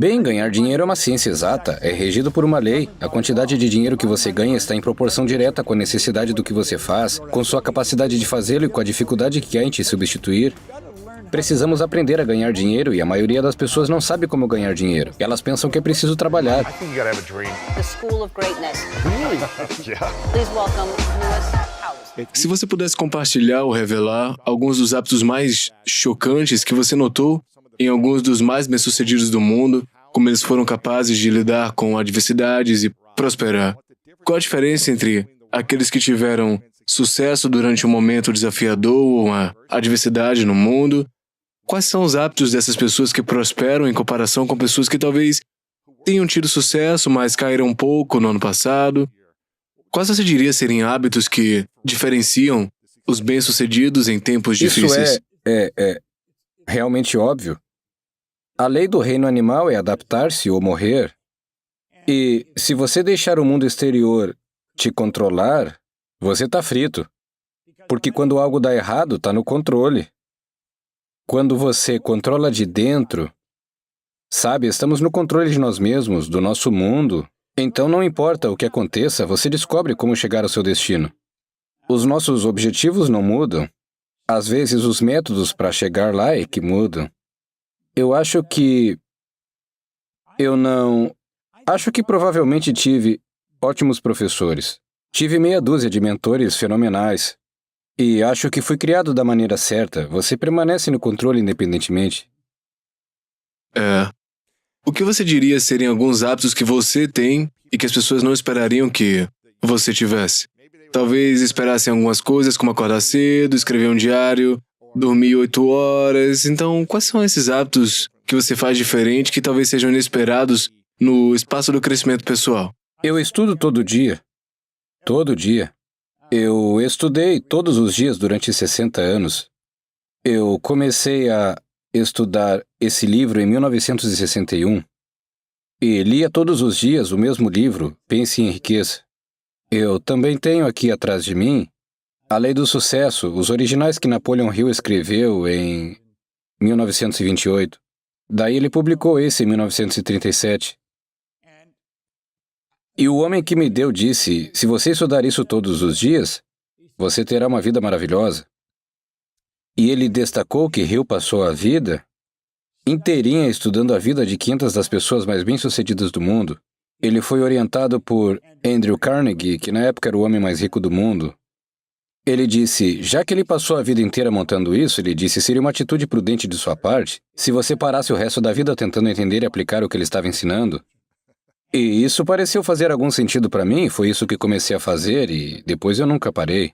Bem, ganhar dinheiro é uma ciência exata, é regido por uma lei. A quantidade de dinheiro que você ganha está em proporção direta com a necessidade do que você faz, com sua capacidade de fazê-lo e com a dificuldade que há em te substituir. Precisamos aprender a ganhar dinheiro e a maioria das pessoas não sabe como ganhar dinheiro. Elas pensam que é preciso trabalhar. The School of Greatness. Please welcome Lewis Howes. Se você pudesse compartilhar ou revelar alguns dos hábitos mais chocantes que você notou em alguns dos mais bem-sucedidos do mundo, como eles foram capazes de lidar com adversidades e prosperar. Qual a diferença entre aqueles que tiveram sucesso durante um momento desafiador ou uma adversidade no mundo? Quais são os hábitos dessas pessoas que prosperam em comparação com pessoas que talvez tenham tido sucesso, mas caíram um pouco no ano passado? Quais você diria serem hábitos que diferenciam os bem-sucedidos em tempos difíceis? Isso é realmente óbvio. A lei do reino animal é adaptar-se ou morrer. E se você deixar o mundo exterior te controlar, você está frito. Porque quando algo dá errado, está no controle. Quando você controla de dentro, sabe, estamos no controle de nós mesmos, do nosso mundo. Então não importa o que aconteça, você descobre como chegar ao seu destino. Os nossos objetivos não mudam. Às vezes os métodos para chegar lá é que mudam. Acho que provavelmente tive ótimos professores. Tive meia dúzia de mentores fenomenais. E acho que fui criado da maneira certa. Você permanece no controle independentemente. O que você diria serem alguns hábitos que você tem e que as pessoas não esperariam que você tivesse? Talvez esperassem algumas coisas, como acordar cedo, escrever um diário, dormir 8 horas. Então, quais são esses hábitos que você faz diferente que talvez sejam inesperados no espaço do crescimento pessoal? Eu estudo todo dia. Todo dia. Eu estudei todos os dias durante 60 anos. Eu comecei a estudar esse livro em 1961 e lia todos os dias o mesmo livro, Pense e Enriqueça. Eu também tenho aqui atrás de mim A Lei do Sucesso, os originais que Napoleon Hill escreveu em 1928. Daí ele publicou esse em 1937. E o homem que me deu disse, se você estudar isso todos os dias, você terá uma vida maravilhosa. E ele destacou que Hill passou a vida inteirinha estudando a vida de 500 das pessoas mais bem-sucedidas do mundo. Ele foi orientado por Andrew Carnegie, que na época era o homem mais rico do mundo. Ele disse, já que ele passou a vida inteira montando isso, ele disse, seria uma atitude prudente de sua parte se você parasse o resto da vida tentando entender e aplicar o que ele estava ensinando. E isso pareceu fazer algum sentido para mim, foi isso que comecei a fazer e depois eu nunca parei.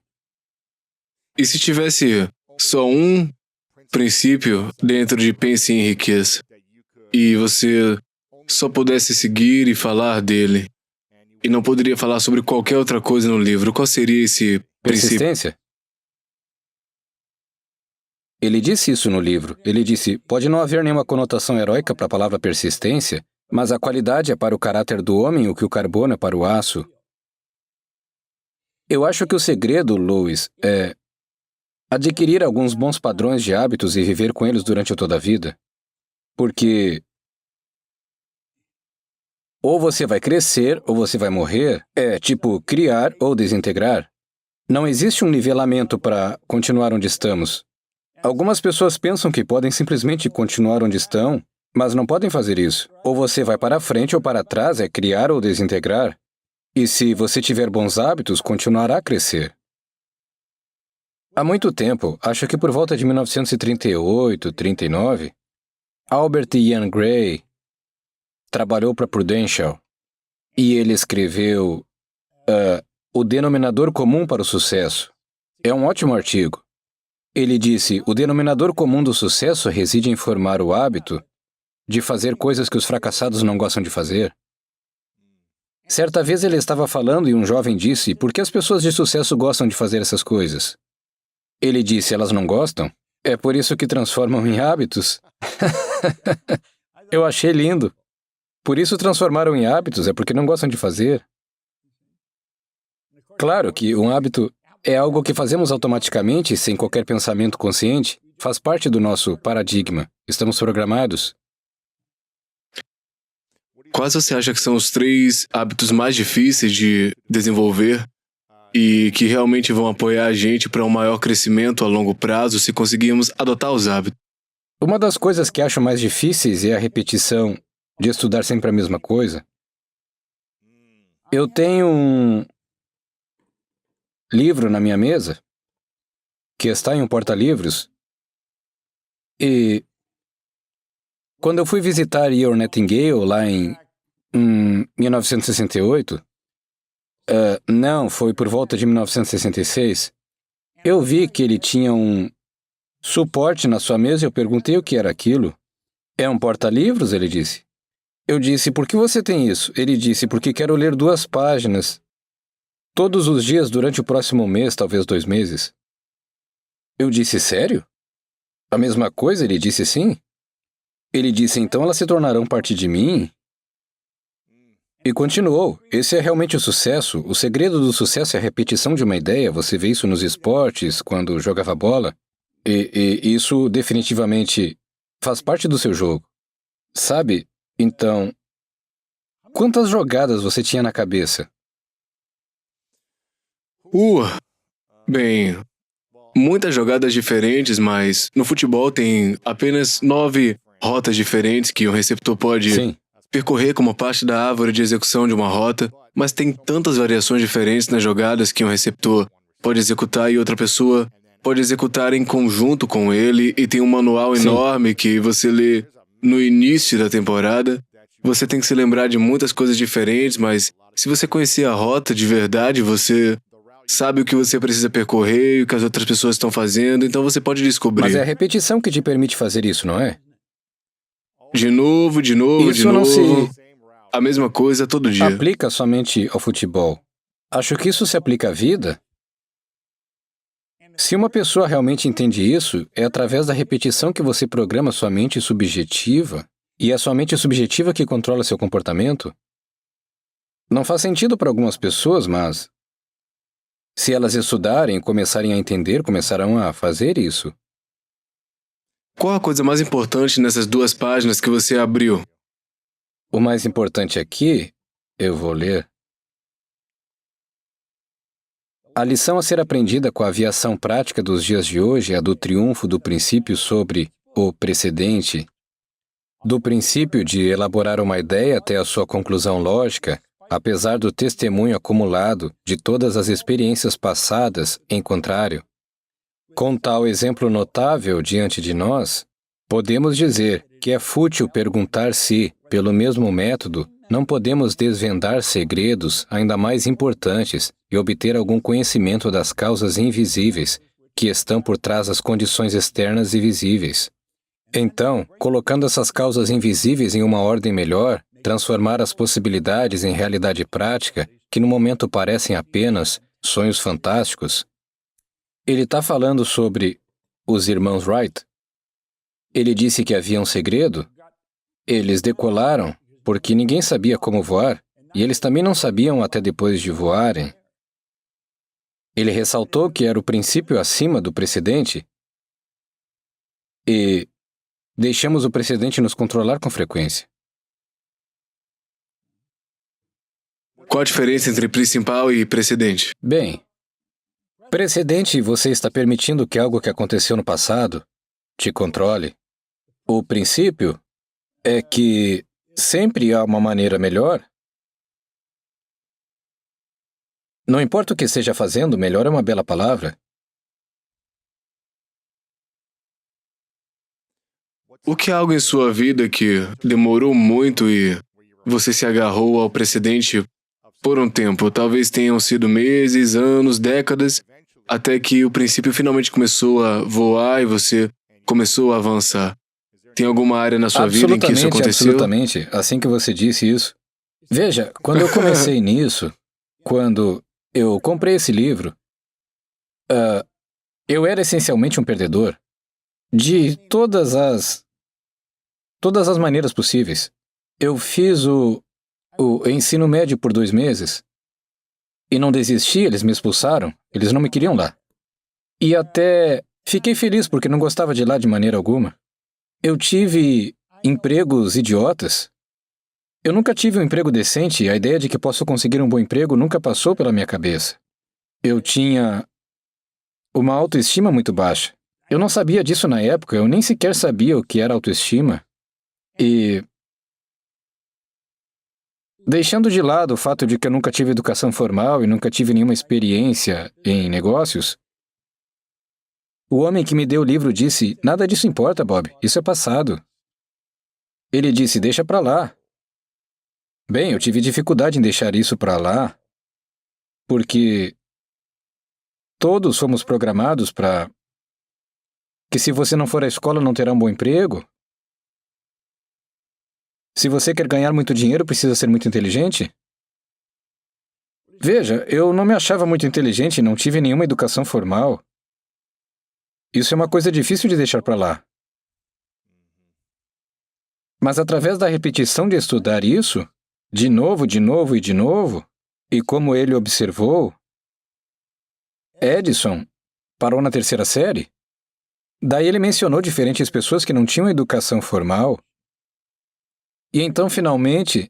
E se tivesse só um princípio dentro de Pense e Enriqueça e você só pudesse seguir e falar dele e não poderia falar sobre qualquer outra coisa no livro, qual seria esse princípio? Persistência? Ele disse isso no livro. Ele disse, pode não haver nenhuma conotação heróica para a palavra persistência, mas a qualidade é para o caráter do homem o que o carbono é para o aço. Eu acho que o segredo, Lewis, é adquirir alguns bons padrões de hábitos e viver com eles durante toda a vida. Porque ou você vai crescer ou você vai morrer. É tipo criar ou desintegrar. Não existe um nivelamento para continuar onde estamos. Algumas pessoas pensam que podem simplesmente continuar onde estão, mas não podem fazer isso. Ou você vai para frente ou para trás, é criar ou desintegrar. E se você tiver bons hábitos, continuará a crescer. Há muito tempo, acho que por volta de 1938, 39, Albert Ian Gray trabalhou para Prudential e ele escreveu O Denominador Comum para o Sucesso. É um ótimo artigo. Ele disse, o denominador comum do sucesso reside em formar o hábito de fazer coisas que os fracassados não gostam de fazer. Certa vez ele estava falando e um jovem disse, por que as pessoas de sucesso gostam de fazer essas coisas? Ele disse, elas não gostam? É por isso que transformam em hábitos. Eu achei lindo. Por isso transformaram em hábitos, é porque não gostam de fazer. Claro que um hábito é algo que fazemos automaticamente, sem qualquer pensamento consciente. Faz parte do nosso paradigma. Estamos programados. quais você acha que são os 3 hábitos mais difíceis de desenvolver e que realmente vão apoiar a gente para um maior crescimento a longo prazo se conseguirmos adotar os hábitos? Uma das coisas que acho mais difíceis é a repetição de estudar sempre a mesma coisa. Eu tenho um livro na minha mesa que está em um porta-livros e quando eu fui visitar Earl Nightingale lá em 1968, não, foi por volta de 1966, eu vi que ele tinha um suporte na sua mesa e eu perguntei o que era aquilo. É um porta-livros? Ele disse. Eu disse, por que você tem isso? Ele disse, porque quero ler 2 páginas todos os dias durante o próximo mês, talvez 2 meses. Eu disse, sério? A mesma coisa? Ele disse sim. Ele disse, então elas se tornarão parte de mim? E continuou, esse é realmente o sucesso. O segredo do sucesso é a repetição de uma ideia. Você vê isso nos esportes, quando jogava bola. E isso definitivamente faz parte do seu jogo. Sabe? Então, quantas jogadas você tinha na cabeça? Bem, muitas jogadas diferentes, mas no futebol tem apenas 9 rotas diferentes que um receptor pode Sim. percorrer como parte da árvore de execução de uma rota, mas tem tantas variações diferentes nas jogadas que um receptor pode executar e outra pessoa pode executar em conjunto com ele, e tem um manual Sim. enorme que você lê no início da temporada. Você tem que se lembrar de muitas coisas diferentes, mas se você conhecer a rota de verdade, você sabe o que você precisa percorrer e o que as outras pessoas estão fazendo, então você pode descobrir. Mas é a repetição que te permite fazer isso, não é? De novo, de novo, Isso de não novo. se A mesma coisa todo dia. aplica somente ao futebol. Acho que isso se aplica à vida. Se uma pessoa realmente entende isso, é através da repetição que você programa sua mente subjetiva, e é sua mente subjetiva que controla seu comportamento. Não faz sentido para algumas pessoas, mas se elas estudarem e começarem a entender, começarão a fazer isso. Qual a coisa mais importante nessas 2 páginas que você abriu? O mais importante aqui, eu vou ler. A lição a ser aprendida com a aviação prática dos dias de hoje é a do triunfo do princípio sobre o precedente, do princípio de elaborar uma ideia até a sua conclusão lógica, apesar do testemunho acumulado de todas as experiências passadas, em contrário. Com tal exemplo notável diante de nós, podemos dizer que é fútil perguntar se, pelo mesmo método, não podemos desvendar segredos ainda mais importantes e obter algum conhecimento das causas invisíveis que estão por trás das condições externas e visíveis. Então, colocando essas causas invisíveis em uma ordem melhor, transformar as possibilidades em realidade prática, que no momento parecem apenas sonhos fantásticos. Ele está falando sobre os irmãos Wright. Ele disse que havia um segredo. Eles decolaram porque ninguém sabia como voar, e eles também não sabiam até depois de voarem. Ele ressaltou que era o princípio acima do precedente e deixamos o precedente nos controlar com frequência. Qual a diferença entre principal e precedente? Bem, precedente, você está permitindo que algo que aconteceu no passado te controle. O princípio é que sempre há uma maneira melhor. Não importa o que esteja fazendo, melhor é uma bela palavra. O que é algo em sua vida que demorou muito e você se agarrou ao precedente por um tempo? Talvez tenham sido meses, anos, décadas, até que o princípio finalmente começou a voar e você começou a avançar. Tem alguma área na sua vida em que isso aconteceu? Absolutamente. Assim que você disse isso. Veja, quando eu comecei nisso, quando eu comprei esse livro, eu era essencialmente um perdedor. De todas as maneiras possíveis. Eu fiz o ensino médio por 2 meses e não desisti, eles me expulsaram, eles não me queriam lá. E até fiquei feliz porque não gostava de lá de maneira alguma. Eu tive empregos idiotas. Eu nunca tive um emprego decente e a ideia de que posso conseguir um bom emprego nunca passou pela minha cabeça. Eu tinha uma autoestima muito baixa. Eu não sabia disso na época, eu nem sequer sabia o que era autoestima. E, deixando de lado o fato de que eu nunca tive educação formal e nunca tive nenhuma experiência em negócios, o homem que me deu o livro disse, nada disso importa, Bob, isso é passado. Ele disse, deixa pra lá. Bem, eu tive dificuldade em deixar isso pra lá, porque todos fomos programados para que se você não for à escola não terá um bom emprego. Se você quer ganhar muito dinheiro, precisa ser muito inteligente. Veja, eu não me achava muito inteligente e não tive nenhuma educação formal. Isso é uma coisa difícil de deixar para lá. Mas através da repetição de estudar isso, de novo e de novo, e como ele observou, Edison parou na 3ª série. Daí ele mencionou diferentes pessoas que não tinham educação formal. E então, finalmente,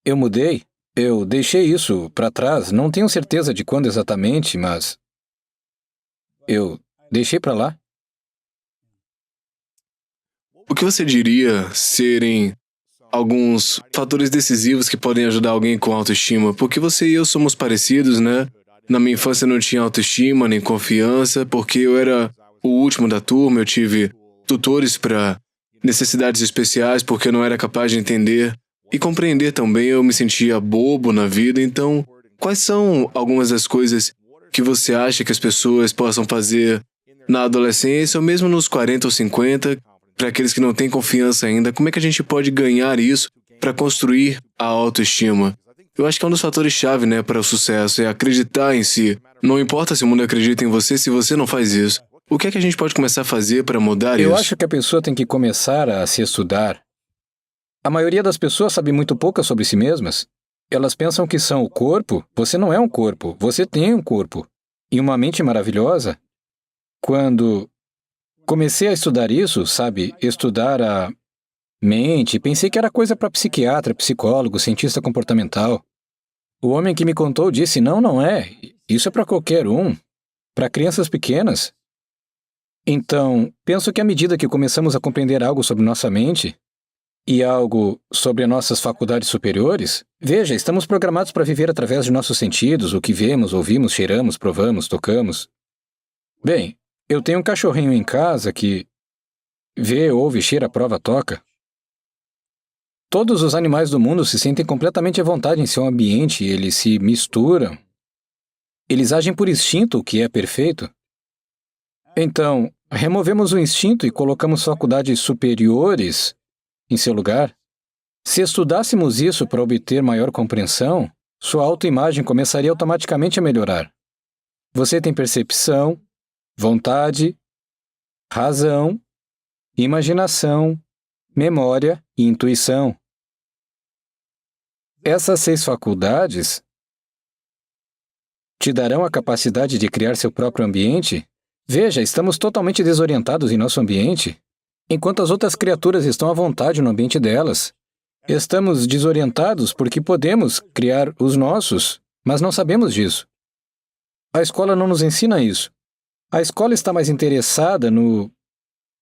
eu mudei. Eu deixei isso para trás. Não tenho certeza de quando exatamente, mas eu deixei para lá. O que você diria serem alguns fatores decisivos que podem ajudar alguém com autoestima? Porque você e eu somos parecidos, né? Na minha infância eu não tinha autoestima nem confiança, porque eu era o último da turma, eu tive tutores para necessidades especiais, porque eu não era capaz de entender e compreender também, eu me sentia bobo na vida. Então, quais são algumas das coisas que você acha que as pessoas possam fazer na adolescência, ou mesmo nos 40 ou 50, para aqueles que não têm confiança ainda? Como é que a gente pode ganhar isso para construir a autoestima? Eu acho que é um dos fatores-chave, né, para o sucesso, é acreditar em si. Não importa se o mundo acredita em você se você não faz isso. O que é que a gente pode começar a fazer para mudar isso? Eu acho que a pessoa tem que começar a se estudar. A maioria das pessoas sabe muito pouco sobre si mesmas. Elas pensam que são o corpo. Você não é um corpo, você tem um corpo. E uma mente maravilhosa. Quando comecei a estudar isso, sabe, estudar a mente, pensei que era coisa para psiquiatra, psicólogo, cientista comportamental. O homem que me contou disse, não é. Isso é para qualquer um. Para crianças pequenas. Então, penso que à medida que começamos a compreender algo sobre nossa mente e algo sobre nossas faculdades superiores, veja, estamos programados para viver através de nossos sentidos, o que vemos, ouvimos, cheiramos, provamos, tocamos. Bem, eu tenho um cachorrinho em casa que vê, ouve, cheira, prova, toca. Todos os animais do mundo se sentem completamente à vontade em seu ambiente, eles se misturam. Eles agem por instinto, o que é perfeito. Então, removemos o instinto e colocamos faculdades superiores em seu lugar. Se estudássemos isso para obter maior compreensão, sua autoimagem começaria automaticamente a melhorar. Você tem percepção, vontade, razão, imaginação, memória e intuição. Essas 6 faculdades te darão a capacidade de criar seu próprio ambiente. Veja, estamos totalmente desorientados em nosso ambiente, enquanto as outras criaturas estão à vontade no ambiente delas. Estamos desorientados porque podemos criar os nossos, mas não sabemos disso. A escola não nos ensina isso. A escola está mais interessada no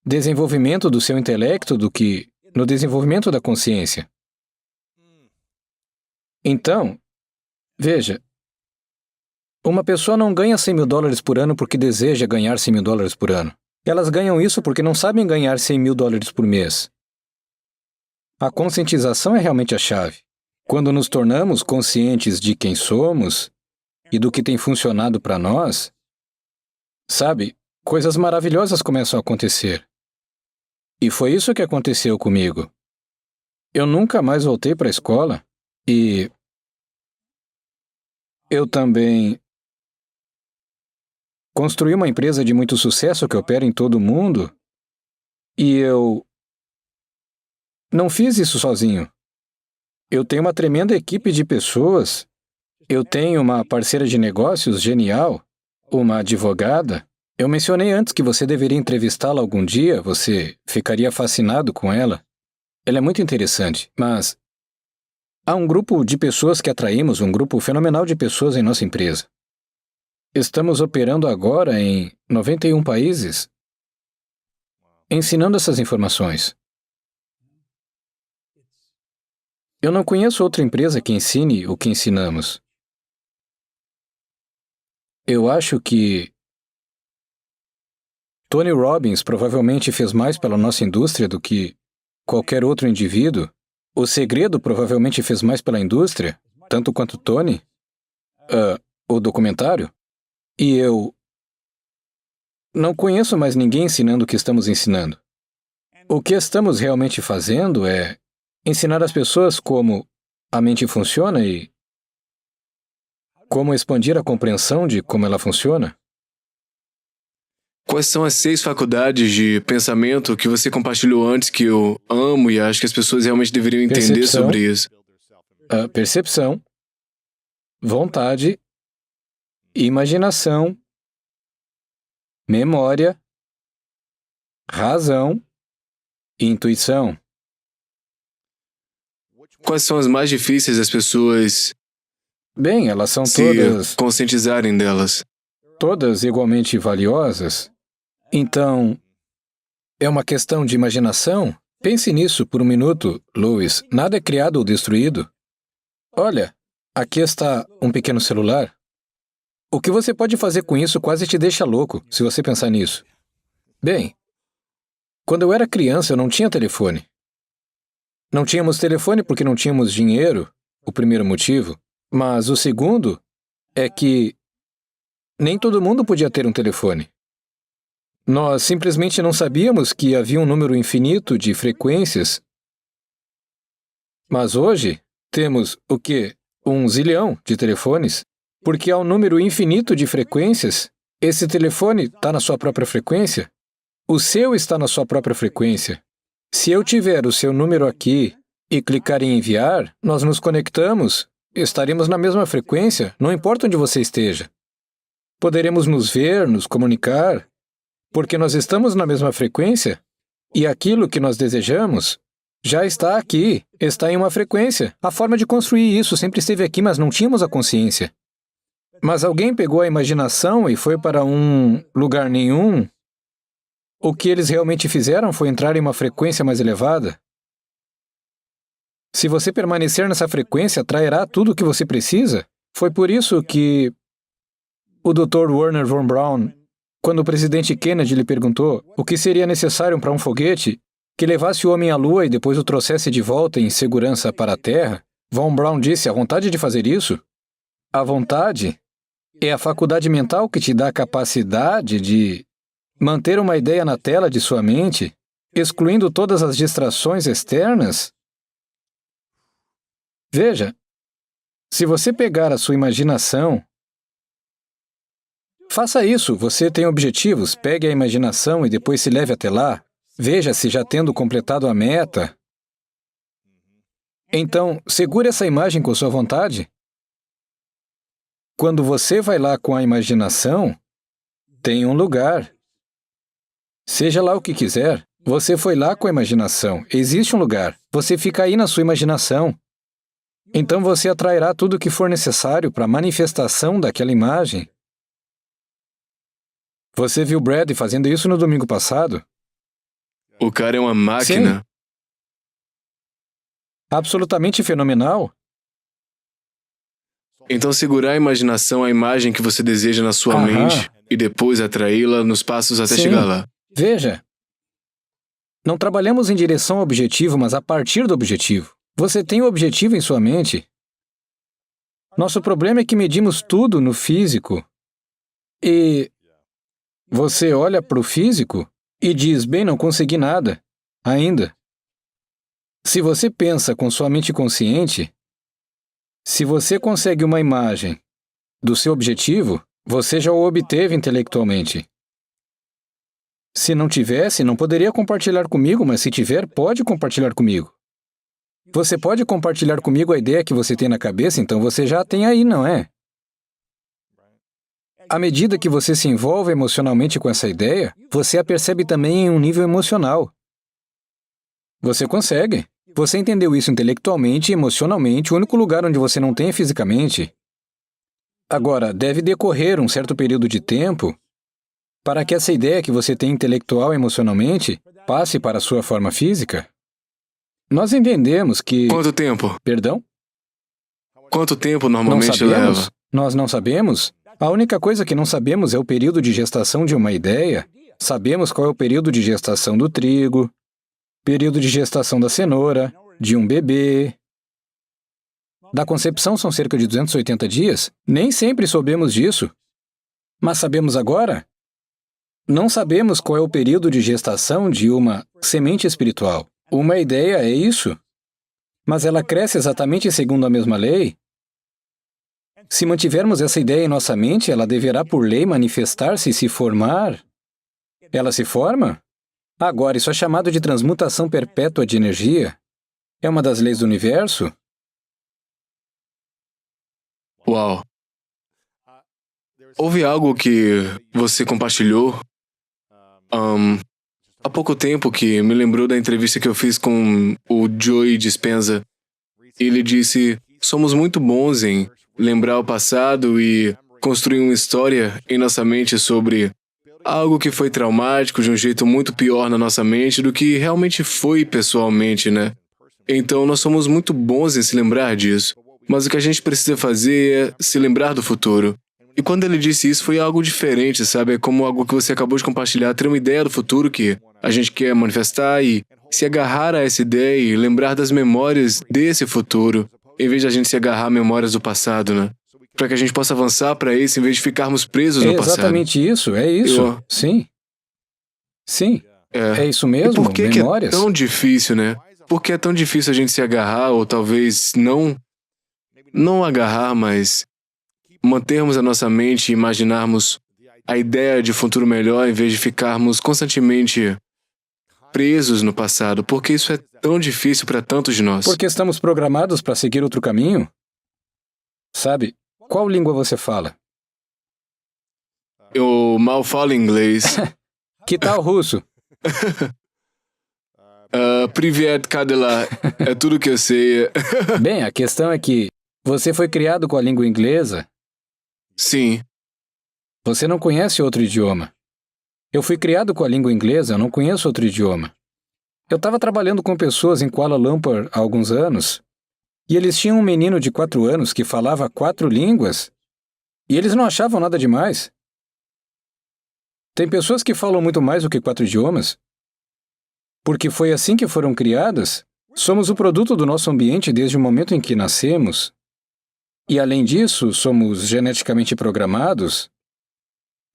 desenvolvimento do seu intelecto do que no desenvolvimento da consciência. Então, veja, uma pessoa não ganha $100.000 por ano porque deseja ganhar $100.000 por ano. Elas ganham isso porque não sabem ganhar $100.000 por mês. A conscientização é realmente a chave. Quando nos tornamos conscientes de quem somos e do que tem funcionado para nós, sabe, coisas maravilhosas começam a acontecer. E foi isso que aconteceu comigo. Eu nunca mais voltei para a escola e eu também construí uma empresa de muito sucesso que opera em todo o mundo e eu não fiz isso sozinho. Eu tenho uma tremenda equipe de pessoas. Eu tenho uma parceira de negócios genial, uma advogada. Eu mencionei antes que você deveria entrevistá-la algum dia, você ficaria fascinado com ela. Ela é muito interessante, mas Há um grupo de pessoas que atraímos, um grupo fenomenal de pessoas em nossa empresa. Estamos operando agora em 91 países, ensinando essas informações. Eu não conheço outra empresa que ensine o que ensinamos. Eu acho que Tony Robbins provavelmente fez mais pela nossa indústria do que qualquer outro indivíduo. O Segredo provavelmente fez mais pela indústria, tanto quanto Tony, o documentário. E eu não conheço mais ninguém ensinando o que estamos ensinando. O que estamos realmente fazendo é ensinar as pessoas como a mente funciona e como expandir a compreensão de como ela funciona. Quais são as 6 faculdades de pensamento que você compartilhou antes que eu amo e acho que as pessoas realmente deveriam entender sobre isso? Percepção, vontade, imaginação, memória, razão e intuição. Quais são as mais difíceis das pessoas Bem, elas são se conscientizarem delas? todas igualmente valiosas. Então, é uma questão de imaginação? Pense nisso por um minuto, Louis. Nada é criado ou destruído. Olha, aqui está um pequeno celular. O que você pode fazer com isso quase te deixa louco, se você pensar nisso. Bem, quando eu era criança, eu não tinha telefone. Não tínhamos telefone porque não tínhamos dinheiro, o primeiro motivo. Mas o segundo é que nem todo mundo podia ter um telefone. Nós simplesmente não sabíamos que havia um número infinito de frequências. Mas hoje temos o quê? 1 zilhão de telefones? Porque há um número infinito de frequências. Esse telefone está na sua própria frequência? O seu está na sua própria frequência. Se eu tiver o seu número aqui e clicar em enviar, nós nos conectamos, estaremos na mesma frequência, não importa onde você esteja. Poderemos nos ver, nos comunicar, porque nós estamos na mesma frequência e aquilo que nós desejamos já está aqui, está em uma frequência. A forma de construir isso sempre esteve aqui, mas não tínhamos a consciência. Mas alguém pegou a imaginação e foi para um lugar nenhum. O que eles realmente fizeram foi entrar em uma frequência mais elevada. Se você permanecer nessa frequência, atrairá tudo o que você precisa. Foi por isso que o Dr. Wernher von Braun, quando o presidente Kennedy lhe perguntou o que seria necessário para um foguete que levasse o homem à Lua e depois o trouxesse de volta em segurança para a Terra, von Braun disse: a vontade de fazer isso? A vontade é a faculdade mental que te dá a capacidade de manter uma ideia na tela de sua mente, excluindo todas as distrações externas. Veja, se você pegar a sua imaginação, faça isso. Você tem objetivos, pegue a imaginação e depois se leve até lá. Veja se já tendo completado a meta. Então, segure essa imagem com sua vontade. Quando você vai lá com a imaginação, tem um lugar. Seja lá o que quiser, você foi lá com a imaginação. Existe um lugar. Você fica aí na sua imaginação. Então você atrairá tudo o que for necessário para a manifestação daquela imagem. Você viu Brad fazendo isso no domingo passado? O cara é uma máquina. Sim. Absolutamente fenomenal. Então segurar a imaginação, a imagem que você deseja na sua mente e depois atraí-la nos passos até chegar lá. Veja, não trabalhamos em direção ao objetivo, mas a partir do objetivo. Você tem o objetivo em sua mente. Nosso problema é que medimos tudo no físico. E você olha para o físico e diz: bem, não consegui nada, ainda. Se você pensa com sua mente consciente, se você consegue uma imagem do seu objetivo, você já o obteve intelectualmente. Se não tivesse, não poderia compartilhar comigo, mas se tiver, pode compartilhar comigo. Você pode compartilhar comigo a ideia que você tem na cabeça, então você já a tem aí, não é? À medida que você se envolve emocionalmente com essa ideia, você a percebe também em um nível emocional. Você consegue. Você entendeu isso intelectualmente e emocionalmente, o único lugar onde você não tem é fisicamente. Agora, deve decorrer um certo período de tempo para que essa ideia que você tem intelectual e emocionalmente passe para a sua forma física. Nós entendemos que... Quanto tempo? Perdão? Quanto tempo Não normalmente sabemos? leva? Nós não sabemos? A única coisa que não sabemos é o período de gestação de uma ideia. Sabemos qual é o período de gestação do trigo, período de gestação da cenoura, de um bebê. Da concepção são cerca de 280 dias. Nem sempre soubemos disso. Mas sabemos agora? Não sabemos qual é o período de gestação de uma semente espiritual. Uma ideia é isso. Mas ela cresce exatamente segundo a mesma lei. Se mantivermos essa ideia em nossa mente, ela deverá, por lei, manifestar-se e se formar. Ela se forma? Agora, isso é chamado de transmutação perpétua de energia. É uma das leis do universo. Uau. Houve algo que você compartilhou há pouco tempo que me lembrou da entrevista que eu fiz com o Joey Dispenza. Ele disse: somos muito bons em lembrar o passado e construir uma história em nossa mente sobre algo que foi traumático de um jeito muito pior na nossa mente do que realmente foi pessoalmente, né? Então nós somos muito bons em se lembrar disso. Mas o que a gente precisa fazer é se lembrar do futuro. E quando ele disse isso, foi algo diferente, sabe? É como algo que você acabou de compartilhar, ter uma ideia do futuro que a gente quer manifestar e se agarrar a essa ideia e lembrar das memórias desse futuro, em vez de a gente se agarrar a memórias do passado, né? Para que a gente possa avançar para isso, em vez de ficarmos presos no É passado. exatamente isso, é isso. Sim. Sim. É isso mesmo, E por que memórias. Que é tão difícil, né? Por que é tão difícil a gente se agarrar, ou talvez não agarrar, mas mantermos a nossa mente e imaginarmos a ideia de futuro melhor em vez de ficarmos constantemente presos no passado? Porque isso é tão difícil para tantos de nós. Porque estamos programados para seguir outro caminho. Sabe, qual língua você fala? Eu mal falo inglês. Que tal russo? Privet, Kadela, é tudo que eu sei. Bem, a questão é que você foi criado com a língua inglesa. Sim. Você não conhece outro idioma. Eu fui criado com a língua inglesa, eu não conheço outro idioma. Eu estava trabalhando com pessoas em Kuala Lumpur há alguns anos, e eles tinham um menino de 4 anos que falava 4 línguas, e eles não achavam nada demais. Tem pessoas que falam muito mais do que 4 idiomas. Porque foi assim que foram criadas. Somos o produto do nosso ambiente desde o momento em que nascemos. E além disso, somos geneticamente programados.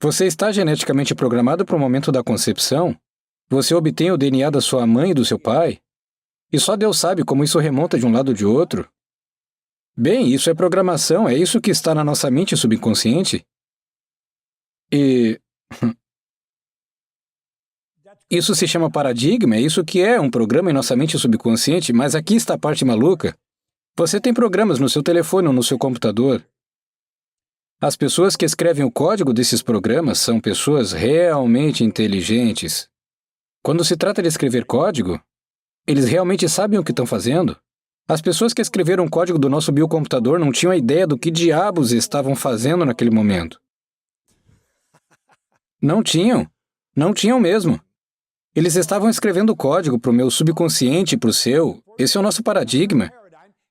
Você está geneticamente programado para o momento da concepção. Você obtém o DNA da sua mãe e do seu pai. E só Deus sabe como isso remonta de um lado ou de outro. Bem, isso é programação, é isso que está na nossa mente subconsciente. E... isso se chama paradigma, é isso que é um programa em nossa mente subconsciente, mas aqui está a parte maluca. Você tem programas no seu telefone ou no seu computador. As pessoas que escrevem o código desses programas são pessoas realmente inteligentes. Quando se trata de escrever código, eles realmente sabem o que estão fazendo. As pessoas que escreveram o código do nosso biocomputador não tinham ideia do que diabos estavam fazendo naquele momento. Não tinham. Não tinham mesmo. Eles estavam escrevendo o código para o meu subconsciente e para o seu. Esse é o nosso paradigma.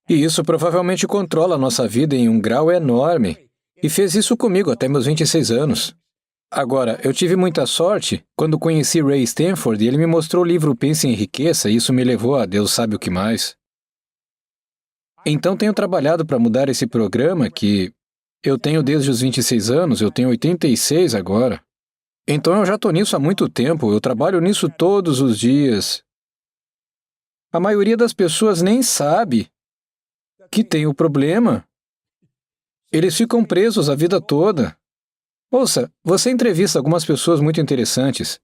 E isso provavelmente controla a nossa vida em um grau enorme. E fez isso comigo até meus 26 anos. Agora, eu tive muita sorte quando conheci Ray Stanford e ele me mostrou o livro Pense em Riqueza e isso me levou a Deus sabe o que mais. Então tenho trabalhado para mudar esse programa que eu tenho desde os 26 anos, eu tenho 86 agora. Então eu já estou nisso há muito tempo, eu trabalho nisso todos os dias. A maioria das pessoas nem sabe que tem o problema. Eles ficam presos a vida toda. Ouça, você entrevista algumas pessoas muito interessantes.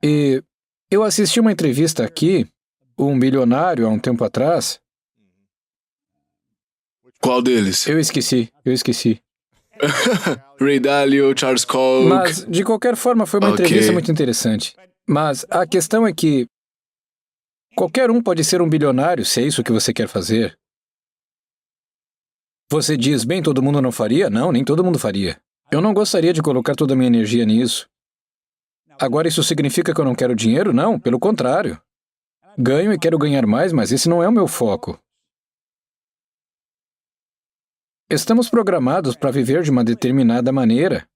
E eu assisti uma entrevista aqui, um bilionário, há um tempo atrás. Qual deles? Eu esqueci. Ray Dalio, Charles Koch. Mas, de qualquer forma, foi uma entrevista muito interessante. Mas a questão é que Qualquer um pode ser um bilionário se é isso que você quer fazer. Você diz, bem, todo mundo não faria? Não, nem todo mundo faria. Eu não gostaria de colocar toda a minha energia nisso. Agora, isso significa que eu não quero dinheiro? Não, pelo contrário. Ganho e quero ganhar mais, mas esse não é o meu foco. Estamos programados para viver de uma determinada maneira.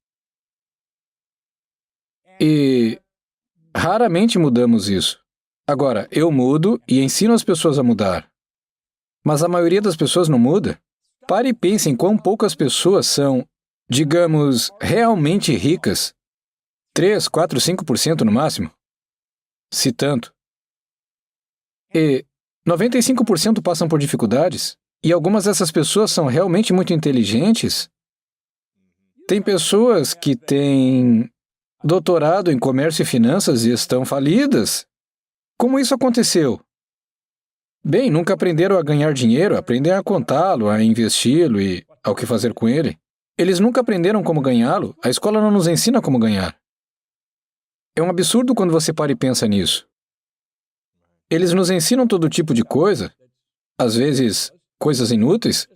E raramente mudamos isso. Agora, eu mudo e ensino as pessoas a mudar. Mas a maioria das pessoas não muda. Pare e pense em quão poucas pessoas são, digamos, realmente ricas. 3, 4, 5% no máximo. Se tanto. E 95% passam por dificuldades. E algumas dessas pessoas são realmente muito inteligentes. Tem pessoas que têm doutorado em comércio e finanças e estão falidas. Como isso aconteceu? Bem, nunca aprenderam a ganhar dinheiro, aprenderam a contá-lo, a investi-lo e ao que fazer com ele. Eles nunca aprenderam como ganhá-lo, a escola não nos ensina como ganhar. É um absurdo quando você para e pensa nisso. Eles nos ensinam todo tipo de coisa, às vezes coisas inúteis,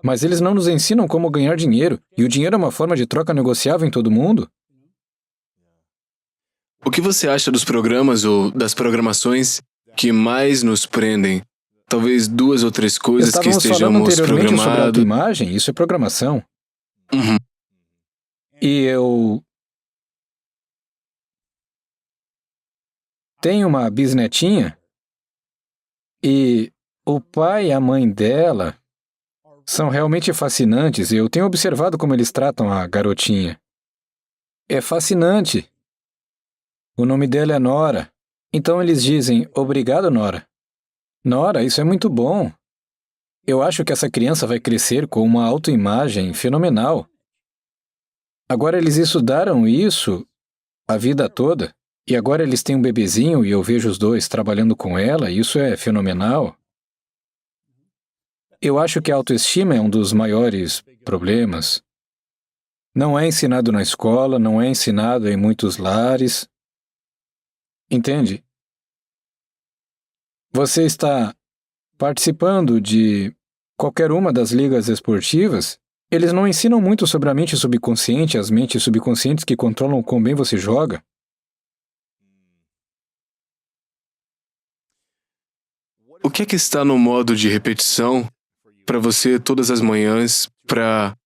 mas eles não nos ensinam como ganhar dinheiro, e o dinheiro é uma forma de troca negociável em todo mundo. O que você acha dos programas ou das programações que mais nos prendem? Talvez 2 ou 3 coisas que Estávamos falando estejamos anteriormente sobre programados. autoimagem, isso é programação. Uhum. E eu tenho uma bisnetinha e o pai e a mãe dela são realmente fascinantes e eu tenho observado como eles tratam a garotinha. É fascinante. O nome dela é Nora. Então eles dizem, obrigado, Nora. Nora, isso é muito bom. Eu acho que essa criança vai crescer com uma autoimagem fenomenal. Agora eles estudaram isso a vida toda, e agora eles têm um bebezinho e eu vejo os dois trabalhando com ela, e isso é fenomenal. Eu acho que a autoestima é um dos maiores problemas. Não é ensinado na escola, não é ensinado em muitos lares. Entende? Você está participando de qualquer uma das ligas esportivas, eles não ensinam muito sobre a mente subconsciente, as mentes subconscientes que controlam quão bem você joga. O que é que está no modo de repetição para você todas as manhãs para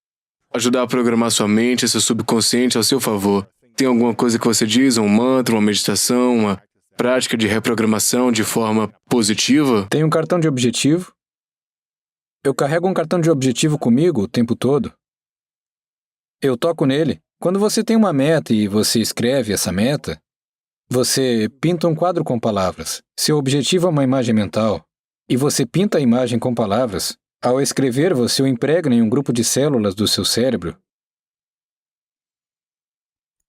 ajudar a programar sua mente, seu subconsciente ao seu favor? Tem alguma coisa que você diz, um mantra, uma meditação, uma prática de reprogramação de forma positiva? Tem um cartão de objetivo. Eu carrego um cartão de objetivo comigo o tempo todo. Eu toco nele. Quando você tem uma meta e você escreve essa meta, você pinta um quadro com palavras. Seu objetivo é uma imagem mental. E você pinta a imagem com palavras. Ao escrever, você o impregna em um grupo de células do seu cérebro.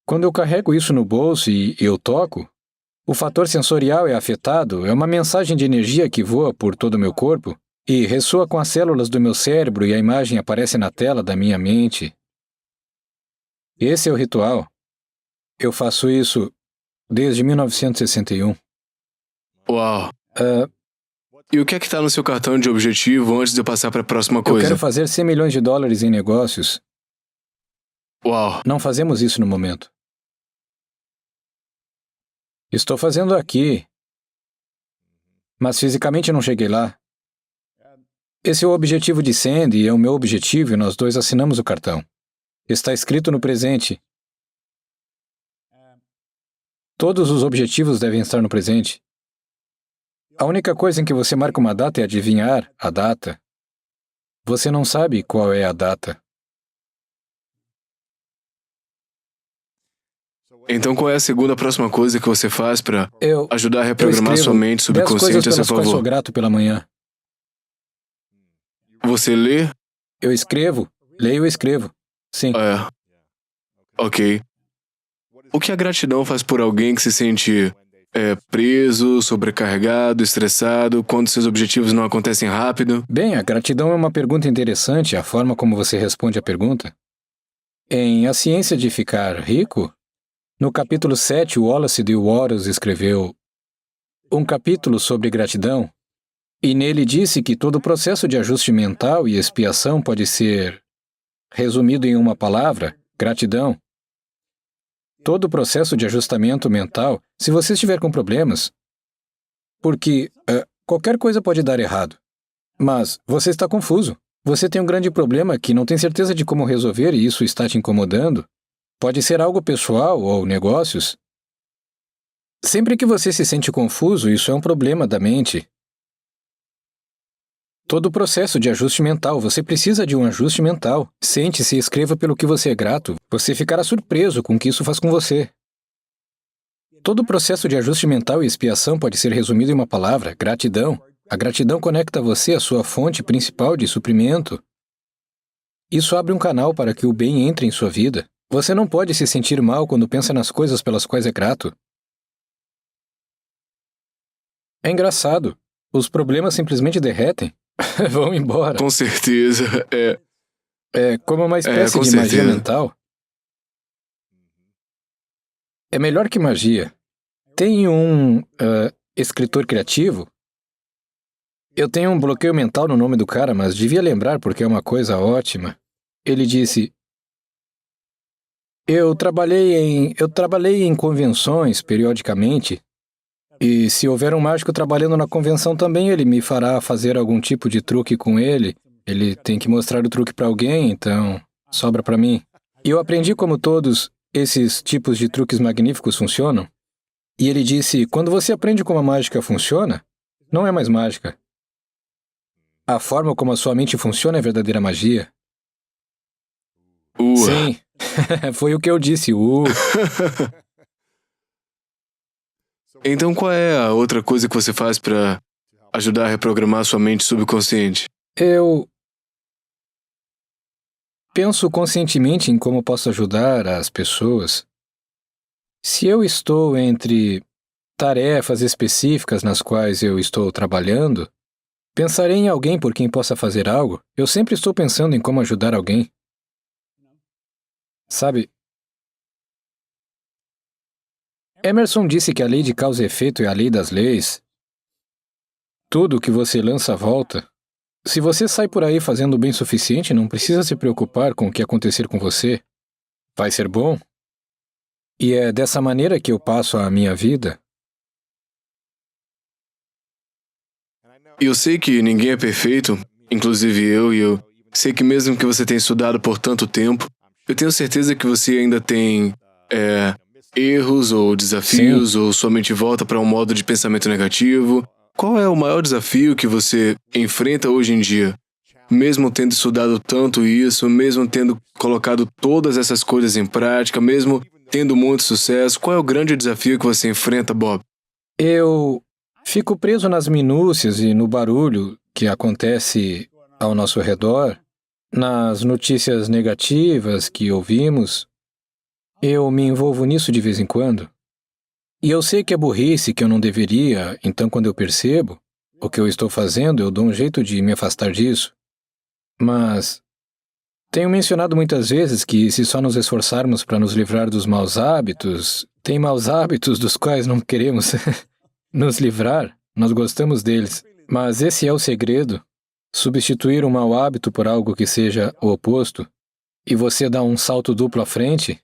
Quando eu carrego isso no bolso e eu toco, o fator sensorial é afetado, é uma mensagem de energia que voa por todo o meu corpo e ressoa com as células do meu cérebro e a imagem aparece na tela da minha mente. Esse é o ritual. Eu faço isso desde 1961. Uau! E o que é que está no seu cartão de objetivo antes de eu passar para a próxima Eu coisa? quero fazer $100 milhões em negócios. Uau! Não fazemos isso no momento. Estou fazendo aqui, mas fisicamente não cheguei lá. Esse é o objetivo de Sandy, é o meu objetivo e nós dois assinamos o cartão. Está escrito no presente. Todos os objetivos devem estar no presente. A única coisa em que você marca uma data é adivinhar a data. Você não sabe qual é a data. Então qual é a segunda próxima coisa que você faz para Eu ajudar a reprogramar sua mente 10 subconsciente a coisas seu pelas quais sou favor? grato pela manhã. Você lê? Eu escrevo, leio e escrevo. Sim. É. Ok. O que a gratidão faz por alguém que se sente preso, sobrecarregado, estressado, quando seus objetivos não acontecem rápido? Bem, a gratidão é uma pergunta interessante, a forma como você responde a pergunta. Em A Ciência de Ficar Rico, no capítulo 7, Wallace D. Wattles escreveu: um capítulo sobre gratidão, e nele disse que todo o processo de ajuste mental e expiação pode ser resumido em uma palavra: gratidão. Todo o processo de ajustamento mental, se você estiver com problemas, porque qualquer coisa pode dar errado, mas você está confuso. Você tem um grande problema que não tem certeza de como resolver e isso está te incomodando. Pode ser algo pessoal ou negócios. Sempre que você se sente confuso, isso é um problema da mente. Todo o processo de ajuste mental, você precisa de um ajuste mental. Sente-se e escreva pelo que você é grato. Você ficará surpreso com o que isso faz com você. Todo o processo de ajuste mental e expiação pode ser resumido em uma palavra: gratidão. A gratidão conecta você à sua fonte principal de suprimento. Isso abre um canal para que o bem entre em sua vida. Você não pode se sentir mal quando pensa nas coisas pelas quais é grato. É engraçado. Os problemas simplesmente derretem. Vão embora. Com certeza. É como uma espécie de magia mental. É melhor que magia. Tem um escritor criativo. Eu tenho um bloqueio mental no nome do cara, mas devia lembrar porque é uma coisa ótima. Ele disse: Eu trabalhei em convenções periodicamente, e se houver um mágico trabalhando na convenção também, ele me fará fazer algum tipo de truque com ele. Ele tem que mostrar o truque para alguém, então sobra para mim. E eu aprendi como todos esses tipos de truques magníficos funcionam. E ele disse: quando você aprende como a mágica funciona, não é mais mágica. A forma como a sua mente funciona é verdadeira magia. Sim, foi o que eu disse. Então qual é a outra coisa que você faz para ajudar a reprogramar sua mente subconsciente? Eu penso conscientemente em como posso ajudar as pessoas. Se eu estou entre tarefas específicas nas quais eu estou trabalhando, pensarei em alguém por quem possa fazer algo. Eu sempre estou pensando em como ajudar alguém. Sabe? Emerson disse que a lei de causa e efeito é a lei das leis. Tudo que você lança volta. Se você sai por aí fazendo o bem suficiente, não precisa se preocupar com o que acontecer com você. Vai ser bom. E é dessa maneira que eu passo a minha vida. Eu sei que ninguém é perfeito, inclusive eu, e eu sei que mesmo que você tenha estudado por tanto tempo, eu tenho certeza que você ainda tem erros ou desafios, Sim. ou sua mente volta para um modo de pensamento negativo. Qual é o maior desafio que você enfrenta hoje em dia? Mesmo tendo estudado tanto isso, mesmo tendo colocado todas essas coisas em prática, mesmo tendo muito sucesso, qual é o grande desafio que você enfrenta, Bob? Eu fico preso nas minúcias e no barulho que acontece ao nosso redor, nas notícias negativas que ouvimos. Eu me envolvo nisso de vez em quando. E eu sei que é burrice, que eu não deveria, então quando eu percebo o que eu estou fazendo, eu dou um jeito de me afastar disso. Mas tenho mencionado muitas vezes que se só nos esforçarmos para nos livrar dos maus hábitos, tem maus hábitos dos quais não queremos nos livrar, nós gostamos deles. Mas esse é o segredo. Substituir um mau hábito por algo que seja o oposto, e você dá um salto duplo à frente,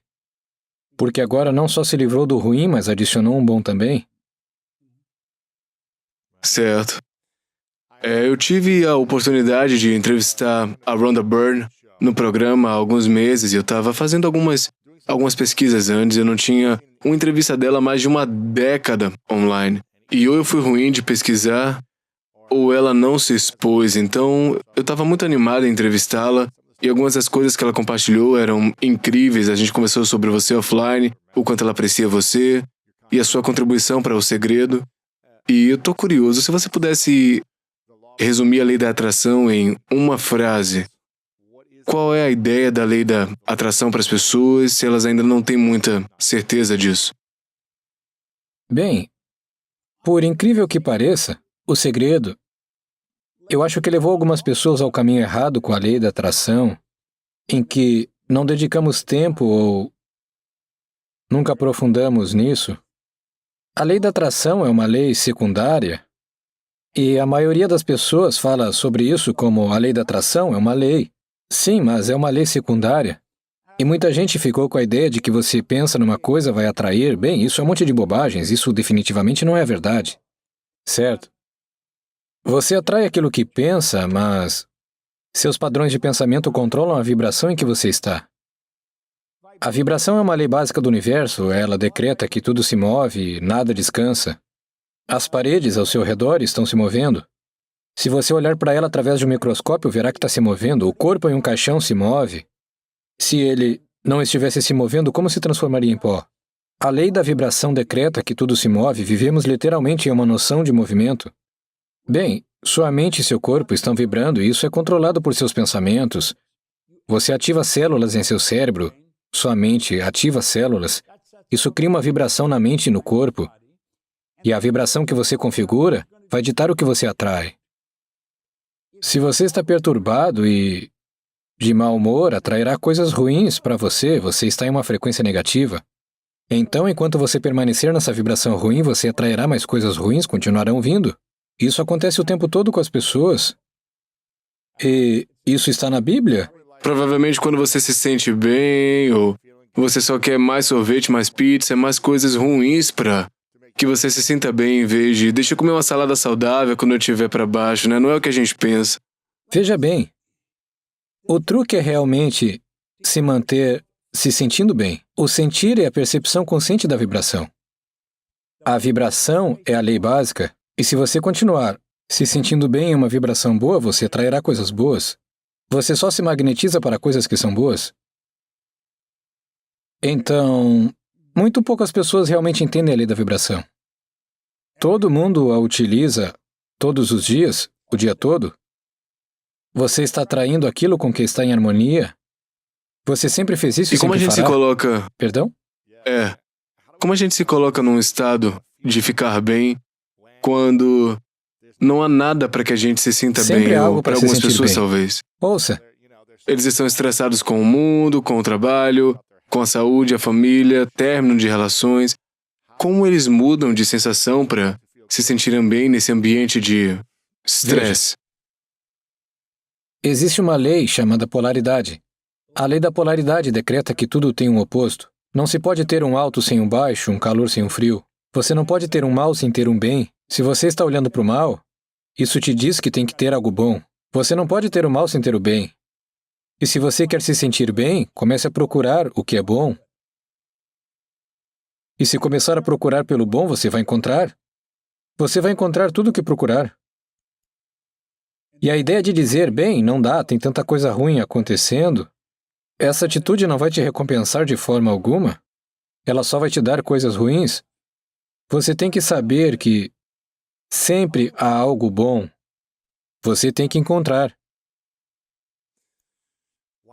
porque agora não só se livrou do ruim, mas adicionou um bom também. Certo. Eu tive a oportunidade de entrevistar a Rhonda Byrne no programa há alguns meses e eu estava fazendo algumas pesquisas antes. Eu não tinha uma entrevista dela há mais de uma década online. E ou eu fui ruim de pesquisar, ou ela não se expôs. Então, eu estava muito animado em entrevistá-la e algumas das coisas que ela compartilhou eram incríveis. A gente conversou sobre você offline, o quanto ela aprecia você e a sua contribuição para o segredo. E eu tô curioso, se você pudesse resumir a lei da atração em uma frase, qual é a ideia da lei da atração para as pessoas se elas ainda não têm muita certeza disso? Bem, por incrível que pareça, o segredo, eu acho que levou algumas pessoas ao caminho errado com a lei da atração, em que não dedicamos tempo ou nunca aprofundamos nisso. A lei da atração é uma lei secundária e a maioria das pessoas fala sobre isso como a lei da atração é uma lei. Sim, mas é uma lei secundária. E muita gente ficou com a ideia de que você pensa numa coisa vai atrair. Bem, isso é um monte de bobagens, isso definitivamente não é verdade. Certo? Você atrai aquilo que pensa, mas seus padrões de pensamento controlam a vibração em que você está. A vibração é uma lei básica do universo, ela decreta que tudo se move, nada descansa. As paredes ao seu redor estão se movendo. Se você olhar para ela através de um microscópio, verá que está se movendo. O corpo em um caixão se move. Se ele não estivesse se movendo, como se transformaria em pó? A lei da vibração decreta que tudo se move, vivemos literalmente em uma noção de movimento. Bem, sua mente e seu corpo estão vibrando e isso é controlado por seus pensamentos. Você ativa células em seu cérebro, sua mente ativa células. Isso cria uma vibração na mente e no corpo. E a vibração que você configura vai ditar o que você atrai. Se você está perturbado e de mau humor, atrairá coisas ruins para você, você está em uma frequência negativa. Então, enquanto você permanecer nessa vibração ruim, você atrairá mais coisas ruins, continuarão vindo. Isso acontece o tempo todo com as pessoas. E isso está na Bíblia? Provavelmente quando você se sente bem, ou você só quer mais sorvete, mais pizza, mais coisas ruins para que você se sinta bem, em vez de deixa eu comer uma salada saudável quando eu estiver para baixo, né? Não é o que a gente pensa. Veja bem, o truque é realmente se manter se sentindo bem. O sentir é a percepção consciente da vibração. A vibração é a lei básica, e se você continuar se sentindo bem em uma vibração boa, você atrairá coisas boas. Você só se magnetiza para coisas que são boas. Então, muito poucas pessoas realmente entendem a lei da vibração. Todo mundo a utiliza todos os dias, o dia todo. Você está atraindo aquilo com que está em harmonia. Você sempre fez isso e como a gente se coloca... Perdão? Como a gente se coloca num estado de ficar bem quando não há nada para que a gente se sinta Sempre bem, há algo ou para para se algumas sentir pessoas bem. talvez. Ouça, Eles estão estressados com o mundo, com o trabalho, com a saúde, a família, término de relações. Como eles mudam de sensação para se sentirem bem nesse ambiente de estresse? existe uma lei chamada polaridade. A lei da polaridade decreta que tudo tem um oposto. Não se pode ter um alto sem um baixo, um calor sem um frio. Você não pode ter um mal sem ter um bem. Se você está olhando para o mal, isso te diz que tem que ter algo bom. Você não pode ter o mal sem ter o bem. E se você quer se sentir bem, comece a procurar o que é bom. E se começar a procurar pelo bom, você vai encontrar. Você vai encontrar tudo o que procurar. E a ideia de dizer, bem, não dá, tem tanta coisa ruim acontecendo, essa atitude não vai te recompensar de forma alguma. Ela só vai te dar coisas ruins. Você tem que saber que sempre há algo bom. Você tem que encontrar.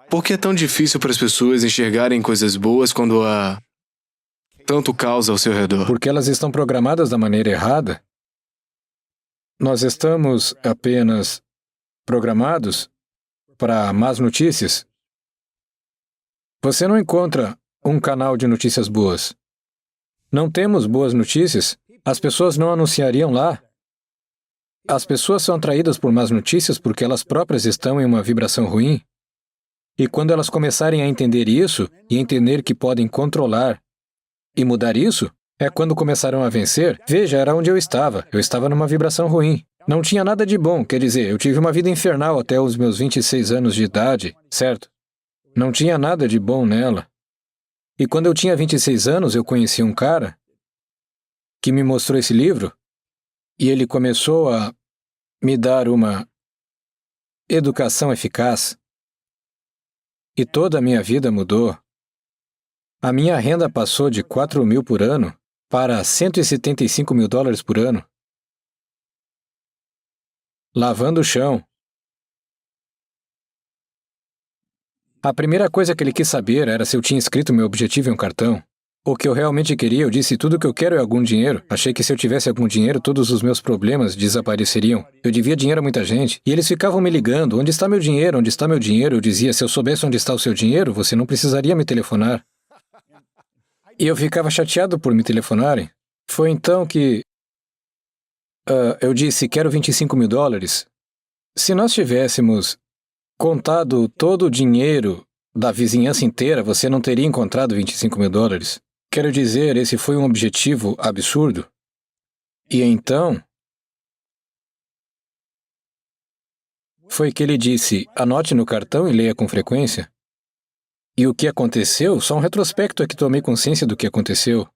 Por que é tão difícil para as pessoas enxergarem coisas boas quando há tanto caos ao seu redor? Porque elas estão programadas da maneira errada. Nós estamos apenas programados para más notícias. Você não encontra um canal de notícias boas. Não temos boas notícias. As pessoas não anunciariam lá. As pessoas são atraídas por más notícias porque elas próprias estão em uma vibração ruim. E quando elas começarem a entender isso e entender que podem controlar e mudar isso, é quando começarão a vencer. Veja, era onde eu estava. Eu estava numa vibração ruim. Não tinha nada de bom, quer dizer, eu tive uma vida infernal até os meus 26 anos de idade, certo? Não tinha nada de bom nela. E quando eu tinha 26 anos, eu conheci um cara que me mostrou esse livro e ele começou a me dar uma educação eficaz. E toda a minha vida mudou. A minha renda passou de 4.000 por ano para 175 mil dólares por ano. Lavando o chão. A primeira coisa que ele quis saber era se eu tinha escrito meu objetivo em um cartão. O que eu realmente queria, eu disse, tudo que eu quero é algum dinheiro. Achei que se eu tivesse algum dinheiro, todos os meus problemas desapareceriam. Eu devia dinheiro a muita gente. E eles ficavam me ligando, onde está meu dinheiro? Onde está meu dinheiro? Eu dizia, se eu soubesse onde está o seu dinheiro, você não precisaria me telefonar. E eu ficava chateado por me telefonarem. Foi então que eu disse, quero $25.000. Se nós tivéssemos contado todo o dinheiro da vizinhança inteira, você não teria encontrado $25.000. Quero dizer, esse foi um objetivo absurdo. E então, foi que ele disse, anote no cartão e leia com frequência. E o que aconteceu, só um retrospecto é que tomei consciência do que aconteceu.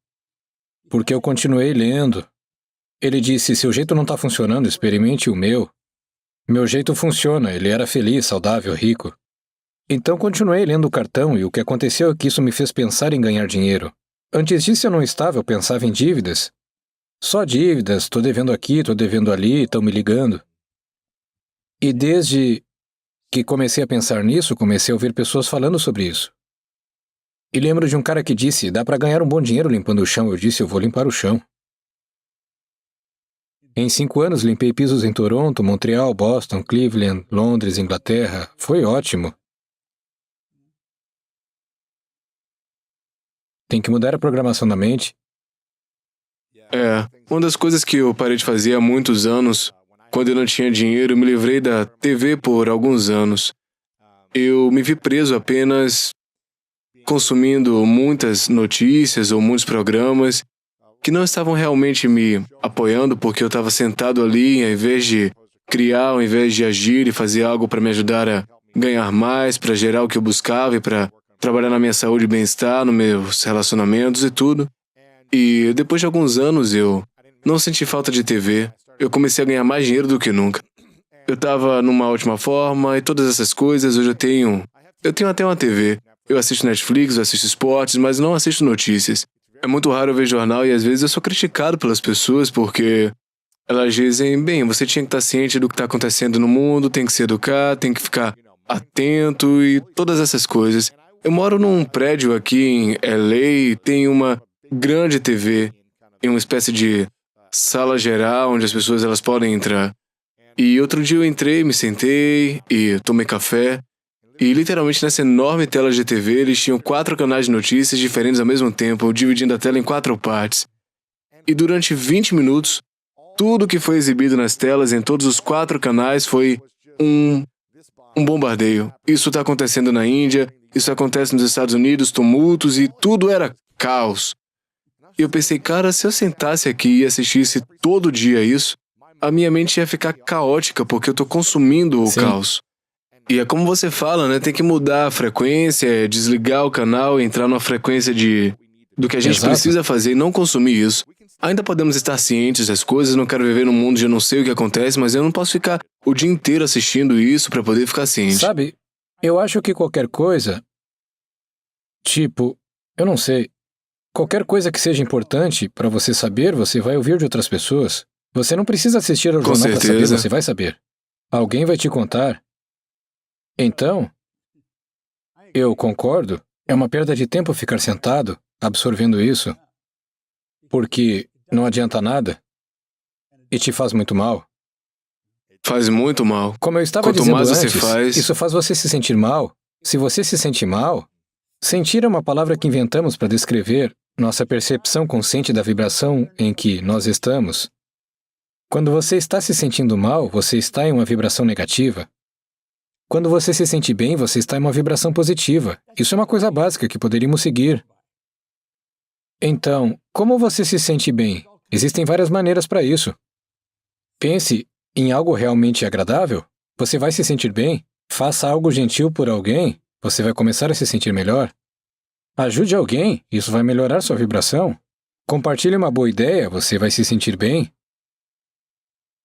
Porque eu continuei lendo. Ele disse, seu jeito não está funcionando, experimente o meu. Meu jeito funciona, ele era feliz, saudável, rico. Então continuei lendo o cartão e o que aconteceu é que isso me fez pensar em ganhar dinheiro. Antes disso eu não estava, eu pensava em dívidas. Só dívidas, estou devendo aqui, estou devendo ali, estão me ligando. E desde que comecei a pensar nisso, comecei a ouvir pessoas falando sobre isso. E lembro de um cara que disse, dá para ganhar um bom dinheiro limpando o chão. Eu disse, eu vou limpar o chão. Em 5 anos, limpei pisos em Toronto, Montreal, Boston, Cleveland, Londres, Inglaterra. Foi ótimo. Tem que mudar a programação da mente. Uma das coisas que eu parei de fazer há muitos anos, quando eu não tinha dinheiro, eu me livrei da TV por alguns anos. Eu me vi preso apenas consumindo muitas notícias ou muitos programas que não estavam realmente me apoiando, porque eu estava sentado ali, ao invés de criar, ao invés de agir e fazer algo para me ajudar a ganhar mais, para gerar o que eu buscava e para trabalhar na minha saúde e bem-estar, nos meus relacionamentos e tudo. E depois de alguns anos eu não senti falta de TV. Eu comecei a ganhar mais dinheiro do que nunca. Eu estava numa ótima forma e todas essas coisas. Hoje eu tenho até uma TV. Eu assisto Netflix, eu assisto esportes, mas não assisto notícias. É muito raro eu ver jornal e às vezes eu sou criticado pelas pessoas porque elas dizem, bem, você tinha que estar ciente do que está acontecendo no mundo, tem que se educar, tem que ficar atento e todas essas coisas. Eu moro num prédio aqui em LA, tem uma grande TV, em uma espécie de sala geral onde as pessoas elas podem entrar. E outro dia eu entrei, me sentei e tomei café. E literalmente nessa enorme tela de TV eles tinham 4 canais de notícias diferentes ao mesmo tempo, dividindo a tela em 4 partes. E durante 20 minutos, tudo que foi exibido nas telas em todos os 4 canais foi um bombardeio. Isso está acontecendo na Índia, isso acontece nos Estados Unidos, tumultos e tudo era caos. E eu pensei, cara, se eu sentasse aqui e assistisse todo dia isso, a minha mente ia ficar caótica porque eu estou consumindo o caos. E é como você fala, né? Tem que mudar a frequência, desligar o canal, entrar numa frequência do que a gente precisa fazer e não consumir isso. Ainda podemos estar cientes das coisas, não quero viver num mundo onde eu não sei o que acontece, mas eu não posso ficar o dia inteiro assistindo isso para poder ficar ciente. Sabe, eu acho que qualquer coisa, eu não sei, qualquer coisa que seja importante para você saber, você vai ouvir de outras pessoas. Você não precisa assistir ao jornal para saber, você vai saber. Alguém vai te contar. Então, eu concordo, é uma perda de tempo ficar sentado, absorvendo isso, porque não adianta nada e te faz muito mal. Faz muito mal. Como eu estava dizendo antes, isso faz você se sentir mal. Se você se sente mal, sentir é uma palavra que inventamos para descrever nossa percepção consciente da vibração em que nós estamos. Quando você está se sentindo mal, você está em uma vibração negativa. Quando você se sente bem, você está em uma vibração positiva. Isso é uma coisa básica que poderíamos seguir. Então, como você se sente bem? Existem várias maneiras para isso. Pense em algo realmente agradável. Você vai se sentir bem. Faça algo gentil por alguém. Você vai começar a se sentir melhor. Ajude alguém. Isso vai melhorar sua vibração. Compartilhe uma boa ideia. Você vai se sentir bem.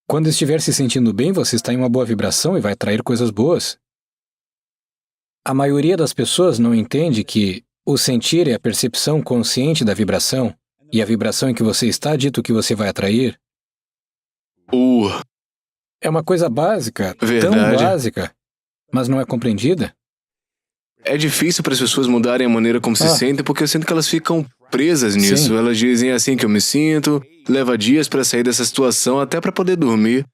Quando estiver se sentindo bem, você está em uma boa vibração e vai atrair coisas boas. A maioria das pessoas não entende que o sentir é a percepção consciente da vibração, e a vibração em que você está dito que você vai atrair. É uma coisa básica, tão básica, mas não é compreendida. É difícil para as pessoas mudarem a maneira como se sentem, porque eu sinto que elas ficam presas nisso. Sim. Elas dizem assim que eu me sinto, leva dias para sair dessa situação até para poder dormir.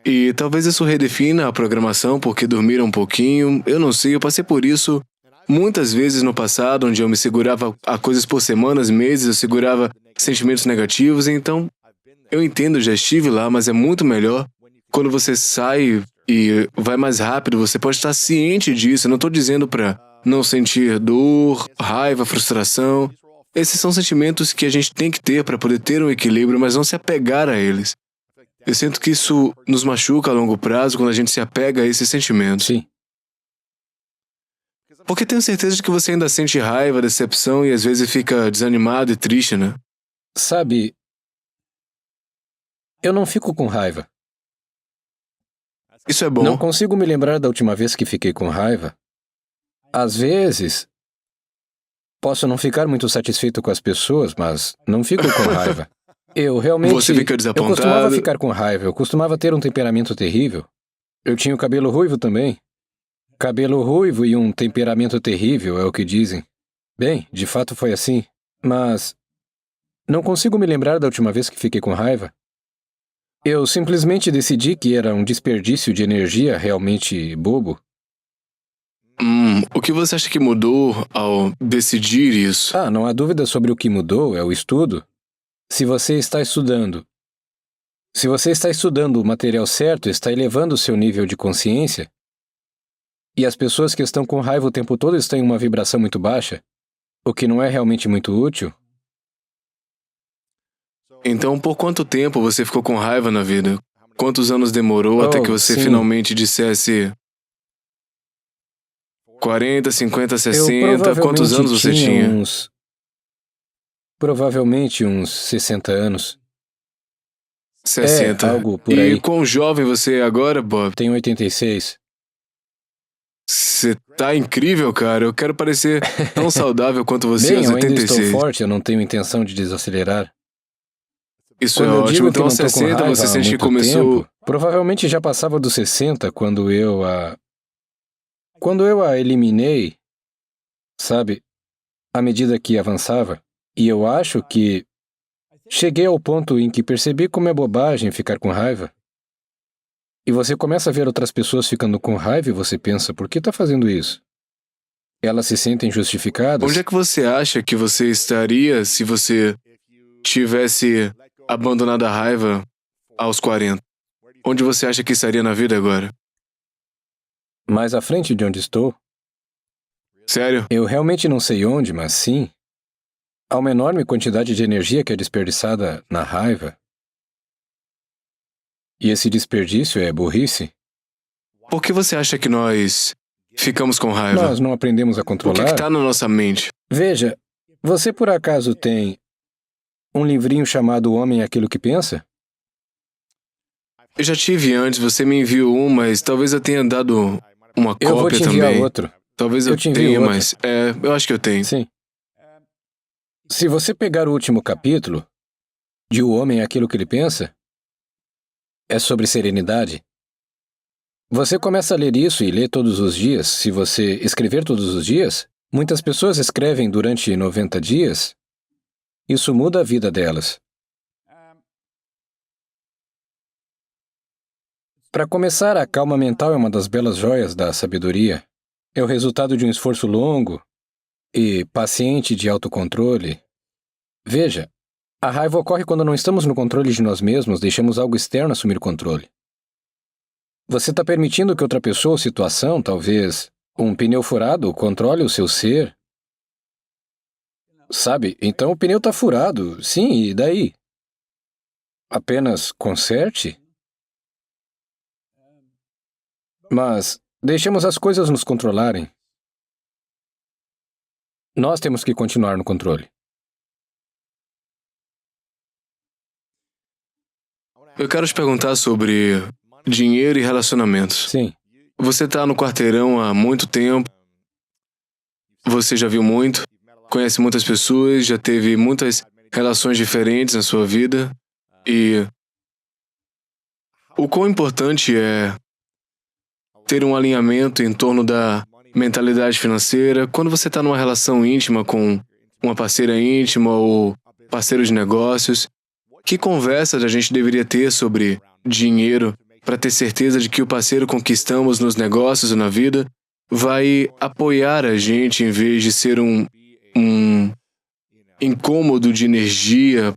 E talvez isso redefina a programação porque dormiram um pouquinho, eu não sei, eu passei por isso muitas vezes no passado, onde eu me segurava a coisas por semanas, meses, eu segurava sentimentos negativos, então eu entendo, já estive lá, mas é muito melhor quando você sai e vai mais rápido, você pode estar ciente disso. Eu não estou dizendo para não sentir dor, raiva, frustração. Esses são sentimentos que a gente tem que ter para poder ter um equilíbrio, mas não se apegar a eles. Eu sinto que isso nos machuca a longo prazo quando a gente se apega a esses sentimentos. Sim. Porque tenho certeza de que você ainda sente raiva, decepção e às vezes fica desanimado e triste, né? Sabe, eu não fico com raiva. Isso é bom. Não consigo me lembrar da última vez que fiquei com raiva. Às vezes, posso não ficar muito satisfeito com as pessoas, mas não fico com raiva. Eu realmente... Você fica Eu desapontado. costumava ficar com raiva, eu costumava ter um temperamento terrível. Eu tinha o cabelo ruivo também. Cabelo ruivo e um temperamento terrível, é o que dizem. Bem, de fato foi assim, mas não consigo me lembrar da última vez que fiquei com raiva. Eu simplesmente decidi que era um desperdício de energia realmente bobo. O que você acha que mudou ao decidir isso? Não há dúvida sobre o que mudou, é o estudo. Se você está estudando o material certo, está elevando o seu nível de consciência, e as pessoas que estão com raiva o tempo todo estão em uma vibração muito baixa, o que não é realmente muito útil. Então, por quanto tempo você ficou com raiva na vida? Quantos anos demorou até que você sim. finalmente dissesse 40, 50, 60? Quantos anos você tinha? Provavelmente uns 60 anos. 60. Algo por aí. E quão jovem você é agora, Bob? Tenho 86. Você tá incrível, cara. Eu quero parecer tão saudável quanto você Bem, aos eu ainda 86. estou forte, eu não tenho intenção de desacelerar. Isso Quando é eu ótimo. digo Então, que aos não tô com 60 raiva você há sente que muito começou... tempo, provavelmente já passava dos 60 quando eu a eliminei, sabe, à medida que avançava. E eu acho que cheguei ao ponto em que percebi como é bobagem ficar com raiva. E você começa a ver outras pessoas ficando com raiva e você pensa, por que está fazendo isso? Elas se sentem justificadas? Onde é que você acha que você estaria se você tivesse abandonado a raiva aos 40? Onde você acha que estaria na vida agora? Mais à frente de onde estou? Sério? Eu realmente não sei onde, mas sim. Há uma enorme quantidade de energia que é desperdiçada na raiva. E esse desperdício é burrice. Por que você acha que nós ficamos com raiva? Nós não aprendemos a O que controlar. está na nossa mente? Veja, você por acaso tem um livrinho chamado O Homem é Aquilo que Pensa? Eu já tive antes, você me enviou um, mas talvez eu tenha dado uma Eu vou cópia te enviar também. outro. Talvez Eu eu te envio tenha, outro. mas eu acho que eu tenho. Sim. Se você pegar o último capítulo de O Homem é Aquilo que Ele Pensa, é sobre serenidade. Você começa a ler isso e lê todos os dias. Se você escrever todos os dias, muitas pessoas escrevem durante 90 dias. Isso muda a vida delas. Para começar, a calma mental é uma das belas joias da sabedoria. É o resultado de um esforço longo e paciente de autocontrole. Veja, a raiva ocorre quando não estamos no controle de nós mesmos, deixamos algo externo assumir o controle. Você está permitindo que outra pessoa ou situação, talvez um pneu furado, controle o seu ser? Sabe, então o pneu está furado, sim, e daí? Apenas conserte? Mas deixemos as coisas nos controlarem. Nós temos que continuar no controle. Eu quero te perguntar sobre dinheiro e relacionamentos. Sim. Você está no quarteirão há muito tempo. Você já viu muito, conhece muitas pessoas, já teve muitas relações diferentes na sua vida. E o quão importante é ter um alinhamento em torno da mentalidade financeira quando você está numa relação íntima com uma parceira íntima ou parceiro de negócios. Que conversas a gente deveria ter sobre dinheiro para ter certeza de que o parceiro com que estamos nos negócios ou na vida vai apoiar a gente em vez de ser um incômodo de energia,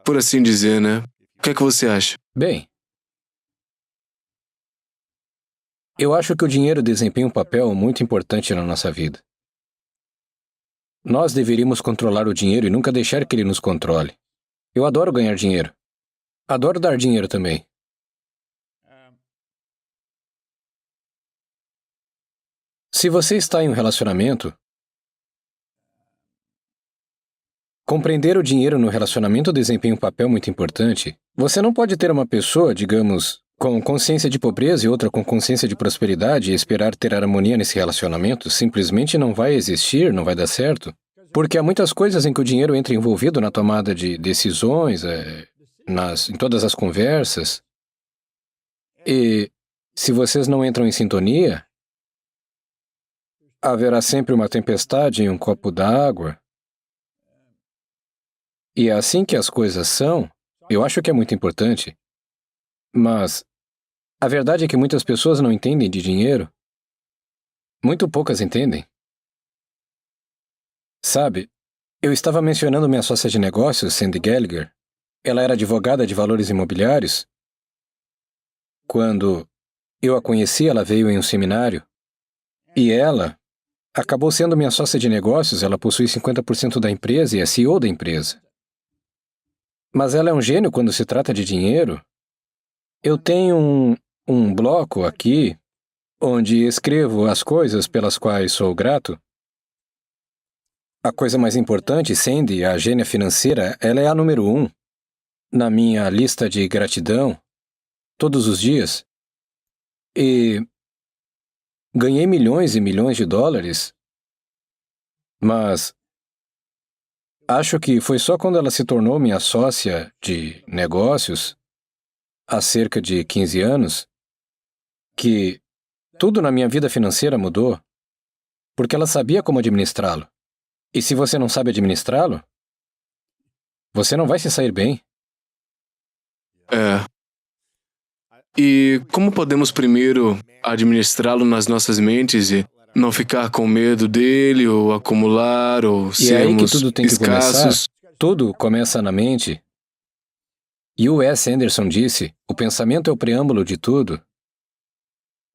por assim dizer, né? O que é que você acha? Bem, eu acho que o dinheiro desempenha um papel muito importante na nossa vida. Nós deveríamos controlar o dinheiro e nunca deixar que ele nos controle. Eu adoro ganhar dinheiro. Adoro dar dinheiro também. Se você está em um relacionamento, compreender o dinheiro no relacionamento desempenha um papel muito importante. Você não pode ter uma pessoa, digamos, com consciência de pobreza e outra com consciência de prosperidade e esperar ter harmonia nesse relacionamento. Simplesmente não vai existir, não vai dar certo. Porque há muitas coisas em que o dinheiro entra envolvido na tomada de decisões, em todas as conversas. E se vocês não entram em sintonia, haverá sempre uma tempestade em um copo d'água. E é assim que as coisas são. Eu acho que é muito importante. Mas a verdade é que muitas pessoas não entendem de dinheiro. Muito poucas entendem. Sabe, eu estava mencionando minha sócia de negócios, Sandy Gallagher. Ela era advogada de valores imobiliários. Quando eu a conheci, ela veio em um seminário. E ela acabou sendo minha sócia de negócios. Ela possui 50% da empresa e é CEO da empresa. Mas ela é um gênio quando se trata de dinheiro. Eu tenho um bloco aqui, onde escrevo as coisas pelas quais sou grato. A coisa mais importante, Sandy, a gênia financeira, ela é a número 1 na minha lista de gratidão, todos os dias. E ganhei milhões e milhões de dólares, mas acho que foi só quando ela se tornou minha sócia de negócios, há cerca de 15 anos, que tudo na minha vida financeira mudou, porque ela sabia como administrá-lo. E se você não sabe administrá-lo, você não vai se sair bem. É. E como podemos primeiro administrá-lo nas nossas mentes e não ficar com medo dele, ou acumular, ou E é aí que sermos tudo tem que começar. escassos? Tudo começa na mente. E o Wes Anderson disse, o pensamento é o preâmbulo de tudo.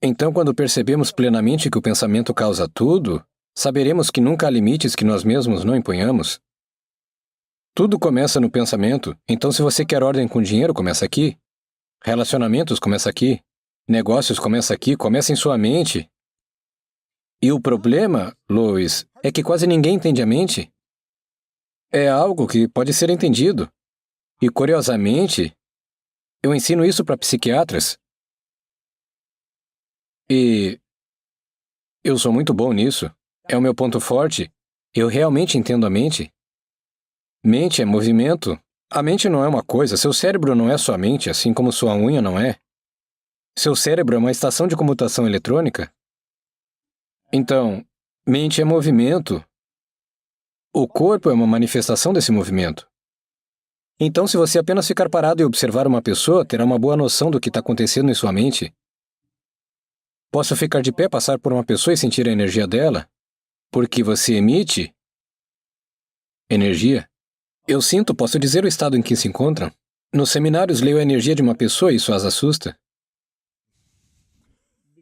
Então, quando percebemos plenamente que o pensamento causa tudo, saberemos que nunca há limites que nós mesmos não imponhamos. Tudo começa no pensamento. Então, se você quer ordem com dinheiro, começa aqui. Relacionamentos, começa aqui. Negócios, começa aqui. Começa em sua mente. E o problema, Lois, é que quase ninguém entende a mente. É algo que pode ser entendido. E, curiosamente, eu ensino isso para psiquiatras. E eu sou muito bom nisso. É o meu ponto forte. Eu realmente entendo a mente. Mente é movimento. A mente não é uma coisa. Seu cérebro não é sua mente, assim como sua unha não é. Seu cérebro é uma estação de comutação eletrônica. Então, mente é movimento. O corpo é uma manifestação desse movimento. Então, se você apenas ficar parado e observar uma pessoa, terá uma boa noção do que está acontecendo em sua mente. Posso ficar de pé, passar por uma pessoa e sentir a energia dela? Porque você emite energia. Eu sinto, posso dizer o estado em que se encontram. Nos seminários leio a energia de uma pessoa e isso as assusta.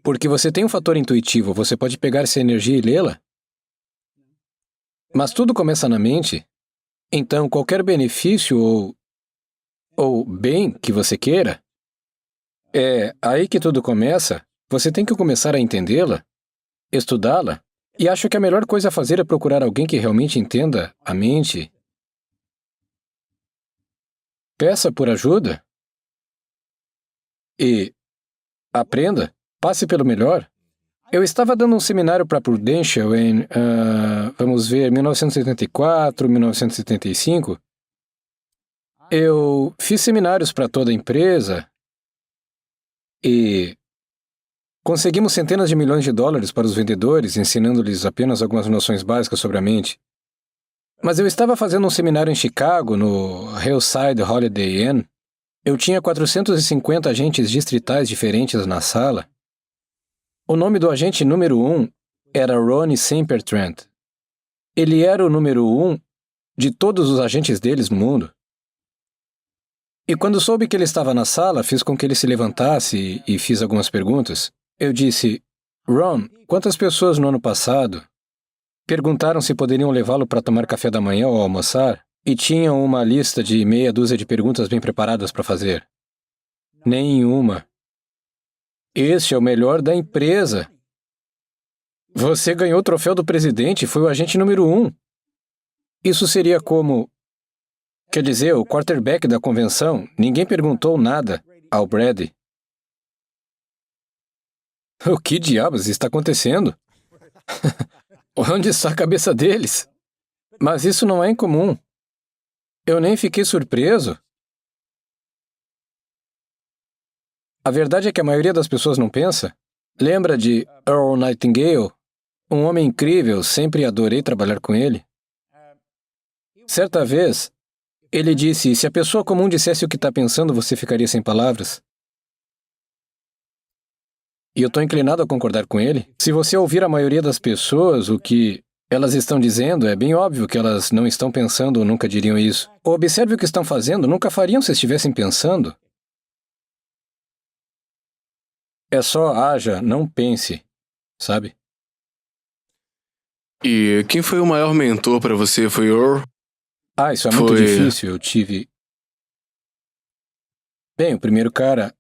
Porque você tem um fator intuitivo, você pode pegar essa energia e lê-la. Mas tudo começa na mente. Então, qualquer benefício ou bem que você queira, é aí que tudo começa. Você tem que começar a entendê-la, estudá-la. E acho que a melhor coisa a fazer é procurar alguém que realmente entenda a mente. Peça por ajuda. E aprenda. Passe pelo melhor. Eu estava dando um seminário para Prudential em, vamos ver, 1974, 1975. Eu fiz seminários para toda a empresa e conseguimos centenas de milhões de dólares para os vendedores, ensinando-lhes apenas algumas noções básicas sobre a mente. Mas eu estava fazendo um seminário em Chicago, no Hillside Holiday Inn. Eu tinha 450 agentes distritais diferentes na sala. O nome do agente número 1 era Ronnie Sempertrent. Ele era o número 1 de todos os agentes deles no mundo. E quando soube que ele estava na sala, fiz com que ele se levantasse e fiz algumas perguntas. Eu disse, Ron, quantas pessoas no ano passado perguntaram se poderiam levá-lo para tomar café da manhã ou almoçar e tinham uma lista de meia dúzia de perguntas bem preparadas para fazer? Nenhuma. Este é o melhor da empresa. Você ganhou o troféu do presidente e foi o agente número 1. Isso seria como... Quer dizer, o quarterback da convenção, ninguém perguntou nada ao Brady. O que diabos está acontecendo? Onde está a cabeça deles? Mas isso não é incomum. Eu nem fiquei surpreso. A verdade é que a maioria das pessoas não pensa. Lembra de Earl Nightingale? Um homem incrível, sempre adorei trabalhar com ele. Certa vez, ele disse, se a pessoa comum dissesse o que está pensando, você ficaria sem palavras. E eu estou inclinado a concordar com ele. Se você ouvir a maioria das pessoas, o que elas estão dizendo, é bem óbvio que elas não estão pensando ou nunca diriam isso. Ou observe o que estão fazendo, nunca fariam se estivessem pensando. É só haja, não pense, sabe? E quem foi o maior mentor para você? Foi Earl? Isso é muito difícil. Eu tive... Bem, o primeiro cara,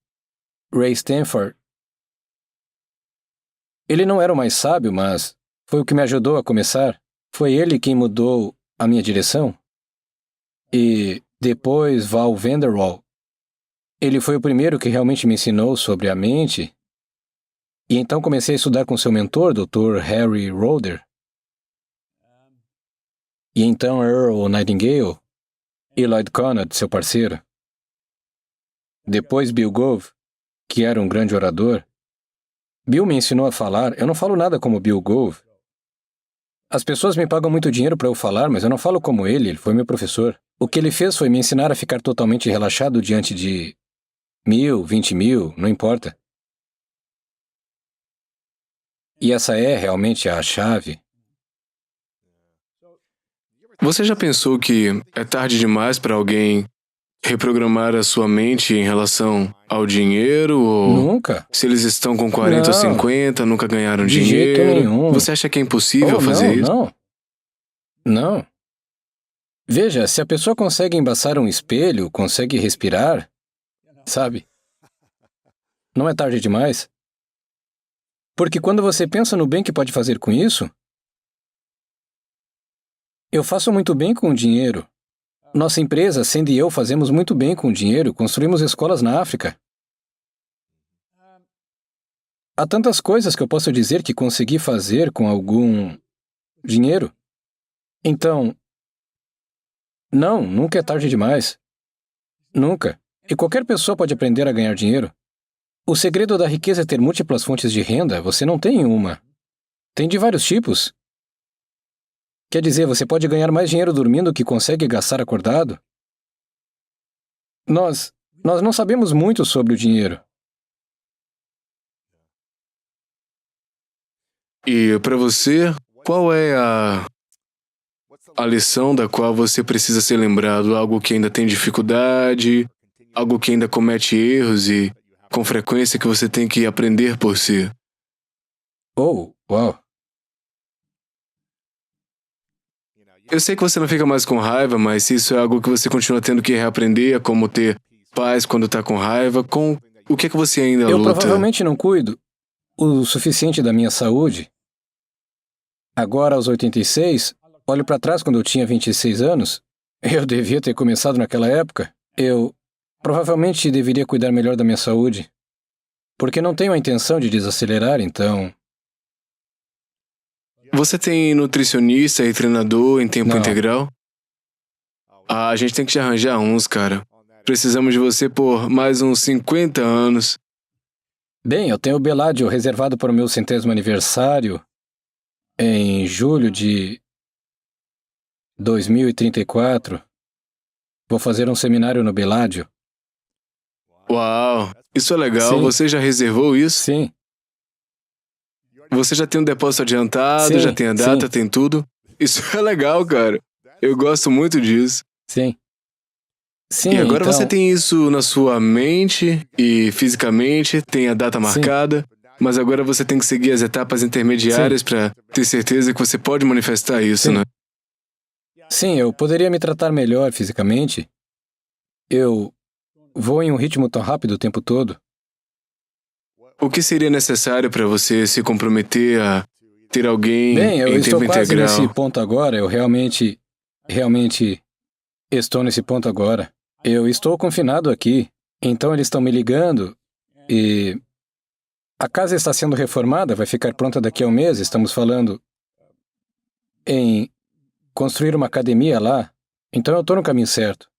Ray Stanford, ele não era o mais sábio, mas foi o que me ajudou a começar. Foi ele quem mudou a minha direção. E depois Val Vanderwall. Ele foi o primeiro que realmente me ensinou sobre a mente. E então comecei a estudar com seu mentor, Dr. Harry Roeder. E então Earl Nightingale e Lloyd Conrad, seu parceiro. Depois Bill Gove, que era um grande orador. Bill me ensinou a falar. Eu não falo nada como Bill Gove. As pessoas me pagam muito dinheiro para eu falar, mas eu não falo como ele foi meu professor. O que ele fez foi me ensinar a ficar totalmente relaxado diante de 1.000, 20.000, não importa. E essa é realmente a chave. Você já pensou que é tarde demais para alguém reprogramar a sua mente em relação ao dinheiro? Ou Nunca. Se eles estão com 40 ou 50, nunca ganharam De dinheiro? jeito nenhum. Você acha que é impossível fazer isso? Não. Veja, se a pessoa consegue embaçar um espelho, consegue respirar, sabe? Não é tarde demais. Porque quando você pensa no bem que pode fazer com isso, eu faço muito bem com o dinheiro. Nossa empresa, Sandy e eu, fazemos muito bem com o dinheiro, construímos escolas na África. Há tantas coisas que eu posso dizer que consegui fazer com algum dinheiro. Então, não, nunca é tarde demais. Nunca. E qualquer pessoa pode aprender a ganhar dinheiro. O segredo da riqueza é ter múltiplas fontes de renda. Você não tem uma. Tem de vários tipos. Quer dizer, você pode ganhar mais dinheiro dormindo do que consegue gastar acordado? Nós não sabemos muito sobre o dinheiro. E para você, qual é a lição da qual você precisa ser lembrado? Algo que ainda tem dificuldade? Algo que ainda comete erros e, com frequência, que você tem que aprender por si? Uau. Eu sei que você não fica mais com raiva, mas se isso é algo que você continua tendo que reaprender, como ter paz quando tá com raiva, com o que é que você ainda Eu luta? provavelmente não cuido o suficiente da minha saúde. Agora, aos 86, olho para trás quando eu tinha 26 anos. Eu devia ter começado naquela época. Eu provavelmente deveria cuidar melhor da minha saúde. Porque não tenho a intenção de desacelerar, então... Você tem nutricionista e treinador em tempo Não. integral? A gente tem que te arranjar uns, cara. Precisamos de você por mais uns 50 anos. Bem, eu tenho o Bellagio reservado para o meu 100º aniversário em julho de 2034. Vou fazer um seminário no Bellagio. Uau, isso é legal. Sim. Você já reservou isso? Sim. Você já tem um depósito adiantado, Sim, já tem a data, sim. tem tudo? Isso é legal, cara. Eu gosto muito disso. Sim. Sim, E agora então, você tem isso na sua mente e fisicamente, tem a data marcada, mas agora você tem que seguir as etapas intermediárias para ter certeza que você pode manifestar isso, Sim. né? Sim, eu poderia me tratar melhor fisicamente. Eu vou em um ritmo tão rápido o tempo todo. O que seria necessário para você se comprometer a ter alguém Bem, eu em estou tempo quase integral? nesse ponto agora. Eu realmente estou nesse ponto agora. Eu estou confinado aqui. Então eles estão me ligando e a casa está sendo reformada, vai ficar pronta daqui a um mês. Estamos falando em construir uma academia lá. Então eu estou no caminho certo.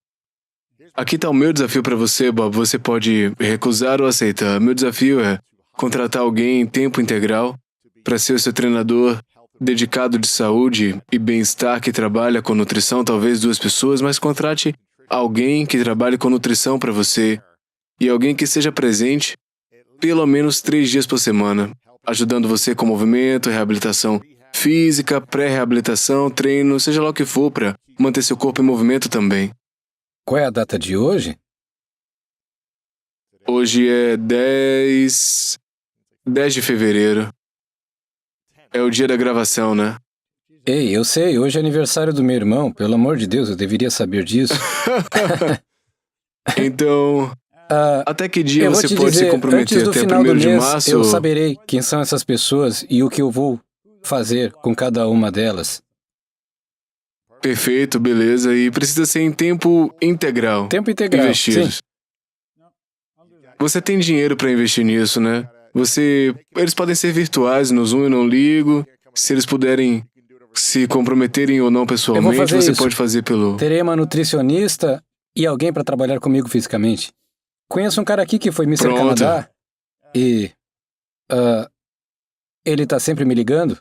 Aqui está o meu desafio para você, Bob. Você pode recusar ou aceitar. Meu desafio é contratar alguém em tempo integral para ser o seu treinador dedicado de saúde e bem-estar que trabalha com nutrição, talvez 2 pessoas, mas contrate alguém que trabalhe com nutrição para você e alguém que seja presente pelo menos 3 dias por semana, ajudando você com movimento, reabilitação física, pré-reabilitação, treino, seja lá o que for para manter seu corpo em movimento também. Qual é a data de hoje? Hoje é 10 de fevereiro. É o dia da gravação, né? Ei, eu sei, hoje é aniversário do meu irmão. Pelo amor de Deus, eu deveria saber disso. Então, até que dia Eu vou você te pode se dizer, antes comprometer? do Até final do 1º de mês, março? eu saberei quem são essas pessoas e o que eu vou fazer com cada uma delas. Perfeito, beleza. E precisa ser em tempo integral. Tempo integral, Investidos. sim. Você tem dinheiro para investir nisso, né? Eles podem ser virtuais no Zoom, eu não ligo. Se eles puderem se comprometerem ou não pessoalmente, fazer você isso. pode fazer pelo... Terei uma nutricionista e alguém para trabalhar comigo fisicamente. Conheço um cara aqui que foi Mr. Pronto. Canadá e ele tá sempre me ligando.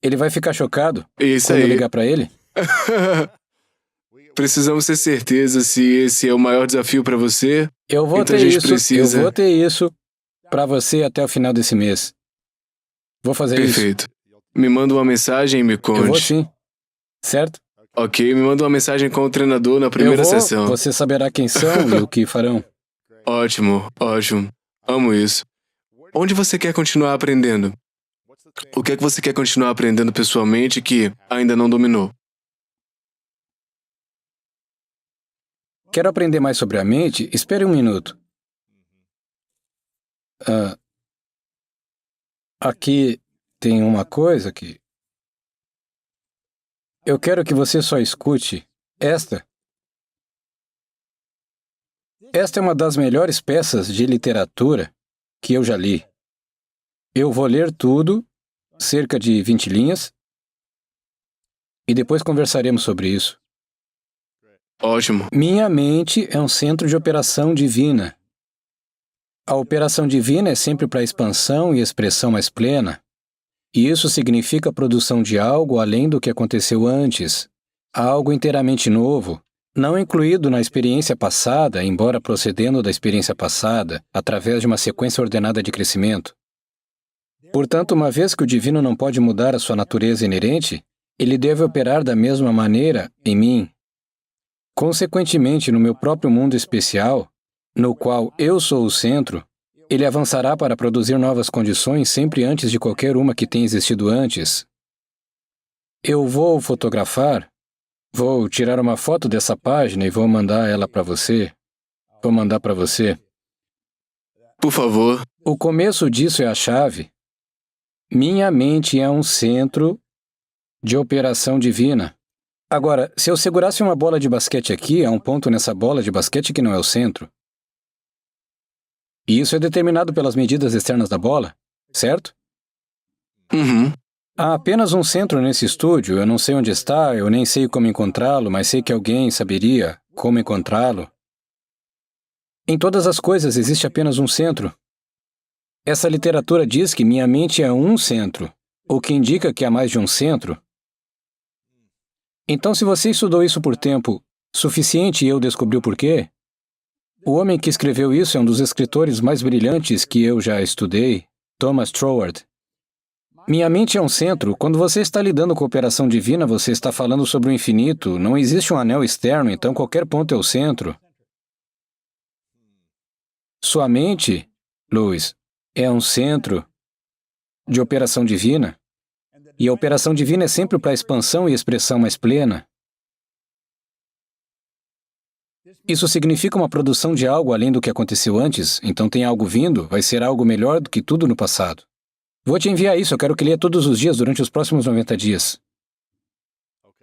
Ele vai ficar chocado Isso quando eu aí. ligar para ele. Precisamos ter certeza se esse é o maior desafio para você. Eu vou Então a ter gente isso. precisa- Eu vou ter isso para você até o final desse mês. Vou fazer isso. Perfeito. Me manda uma mensagem e me conte. Eu vou sim. Certo? Ok, me manda uma mensagem com o treinador na Eu primeira vou. sessão. Você saberá quem são e o que farão. Ótimo, ótimo. Amo isso. Onde você quer continuar aprendendo? O que é que você quer continuar aprendendo pessoalmente que ainda não dominou? Quero aprender mais sobre a mente? Espere um minuto. Aqui tem uma coisa que... Eu quero que você só escute esta. Esta é uma das melhores peças de literatura que eu já li. Eu vou ler tudo, cerca de 20 linhas, e depois conversaremos sobre isso. Ótimo. Minha mente é um centro de operação divina. A operação divina é sempre para expansão e expressão mais plena. E isso significa a produção de algo além do que aconteceu antes, algo inteiramente novo, não incluído na experiência passada, embora procedendo da experiência passada, através de uma sequência ordenada de crescimento. Portanto, uma vez que o divino não pode mudar a sua natureza inerente, ele deve operar da mesma maneira em mim. Consequentemente, no meu próprio mundo especial, no qual eu sou o centro, ele avançará para produzir novas condições sempre antes de qualquer uma que tenha existido antes. Eu vou fotografar, vou tirar uma foto dessa página e vou mandar ela para você. Vou mandar para você. Por favor. O começo disso é a chave. Minha mente é um centro de operação divina. Agora, se eu segurasse uma bola de basquete aqui, há um ponto nessa bola de basquete que não é o centro. E isso é determinado pelas medidas externas da bola, certo? Uhum. Há apenas um centro nesse estúdio, eu não sei onde está, eu nem sei como encontrá-lo, mas sei que alguém saberia como encontrá-lo. Em todas as coisas existe apenas um centro. Essa literatura diz que minha mente é um centro, o que indica que há mais de um centro. Então, se você estudou isso por tempo suficiente e eu descobri o porquê, o homem que escreveu isso é um dos escritores mais brilhantes que eu já estudei, Thomas Troward. Minha mente é um centro. Quando você está lidando com a operação divina, você está falando sobre o infinito. Não existe um anel externo, então qualquer ponto é o centro. Sua mente, Louis, é um centro de operação divina. E a operação divina é sempre para a expansão e expressão mais plena. Isso significa uma produção de algo além do que aconteceu antes, então tem algo vindo, vai ser algo melhor do que tudo no passado. Vou te enviar isso, eu quero que leia todos os dias durante os próximos 90 dias.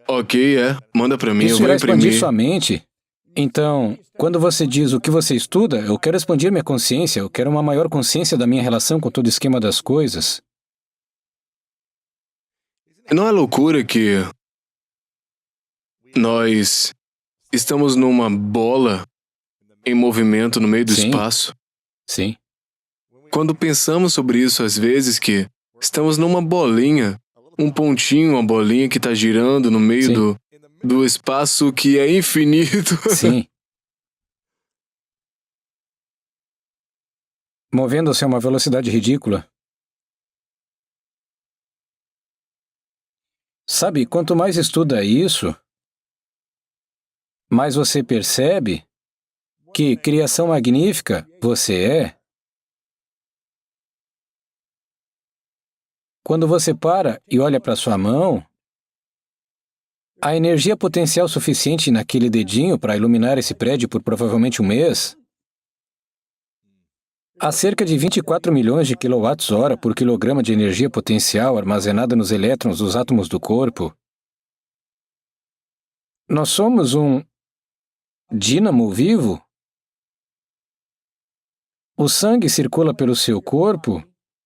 Ok, manda pra mim, eu Isso vou irá expandir imprimir. sua mente. Então, quando você diz o que você estuda, eu quero expandir minha consciência, eu quero uma maior consciência da minha relação com todo o esquema das coisas. Não é loucura que nós estamos numa bola em movimento no meio do Sim. espaço? Sim. Quando pensamos sobre isso, às vezes, que estamos numa bolinha, um pontinho, uma bolinha que está girando no meio Sim. do espaço que é infinito. Sim. Movendo-se a uma velocidade ridícula. Sabe, quanto mais estuda isso, mais você percebe que criação magnífica você é. Quando você para e olha para sua mão, a energia potencial suficiente naquele dedinho para iluminar esse prédio por provavelmente um mês, há cerca de 24 milhões de kWh por quilograma de energia potencial armazenada nos elétrons dos átomos do corpo. Nós somos um dínamo vivo. O sangue circula pelo seu corpo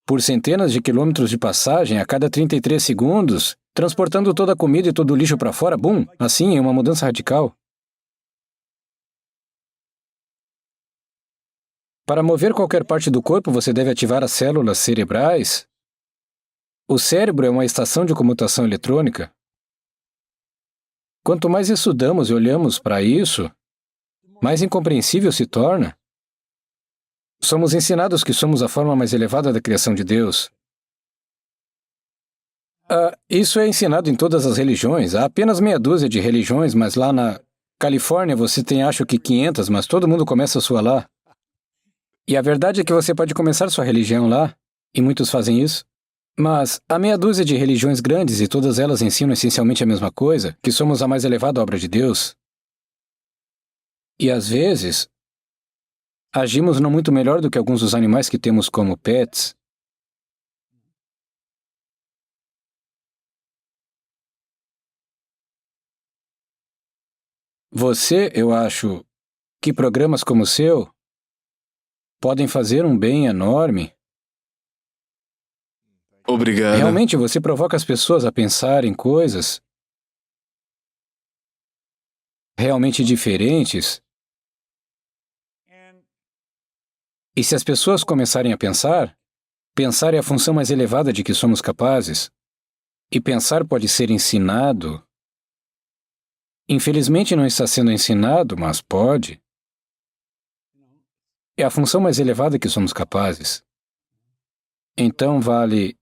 por centenas de quilômetros de passagem a cada 33 segundos, transportando toda a comida e todo o lixo para fora, bum! Assim, é uma mudança radical. Para mover qualquer parte do corpo, você deve ativar as células cerebrais. O cérebro é uma estação de comutação eletrônica. Quanto mais estudamos e olhamos para isso, mais incompreensível se torna. Somos ensinados que somos a forma mais elevada da criação de Deus. Isso é ensinado em todas as religiões. Há apenas meia dúzia de religiões, mas lá na Califórnia você tem, acho que 500, mas todo mundo começa a sua lá. E a verdade é que você pode começar sua religião lá, e muitos fazem isso. Mas há meia dúzia de religiões grandes e todas elas ensinam essencialmente a mesma coisa, que somos a mais elevada obra de Deus. E às vezes, agimos não muito melhor do que alguns dos animais que temos como pets. Você, eu acho, que programas como o seu podem fazer um bem enorme. Obrigado. Realmente, você provoca as pessoas a pensarem coisas realmente diferentes. E se as pessoas começarem a pensar é a função mais elevada de que somos capazes. E pensar pode ser ensinado. Infelizmente não está sendo ensinado, mas pode. É a função mais elevada que somos capazes. Então vale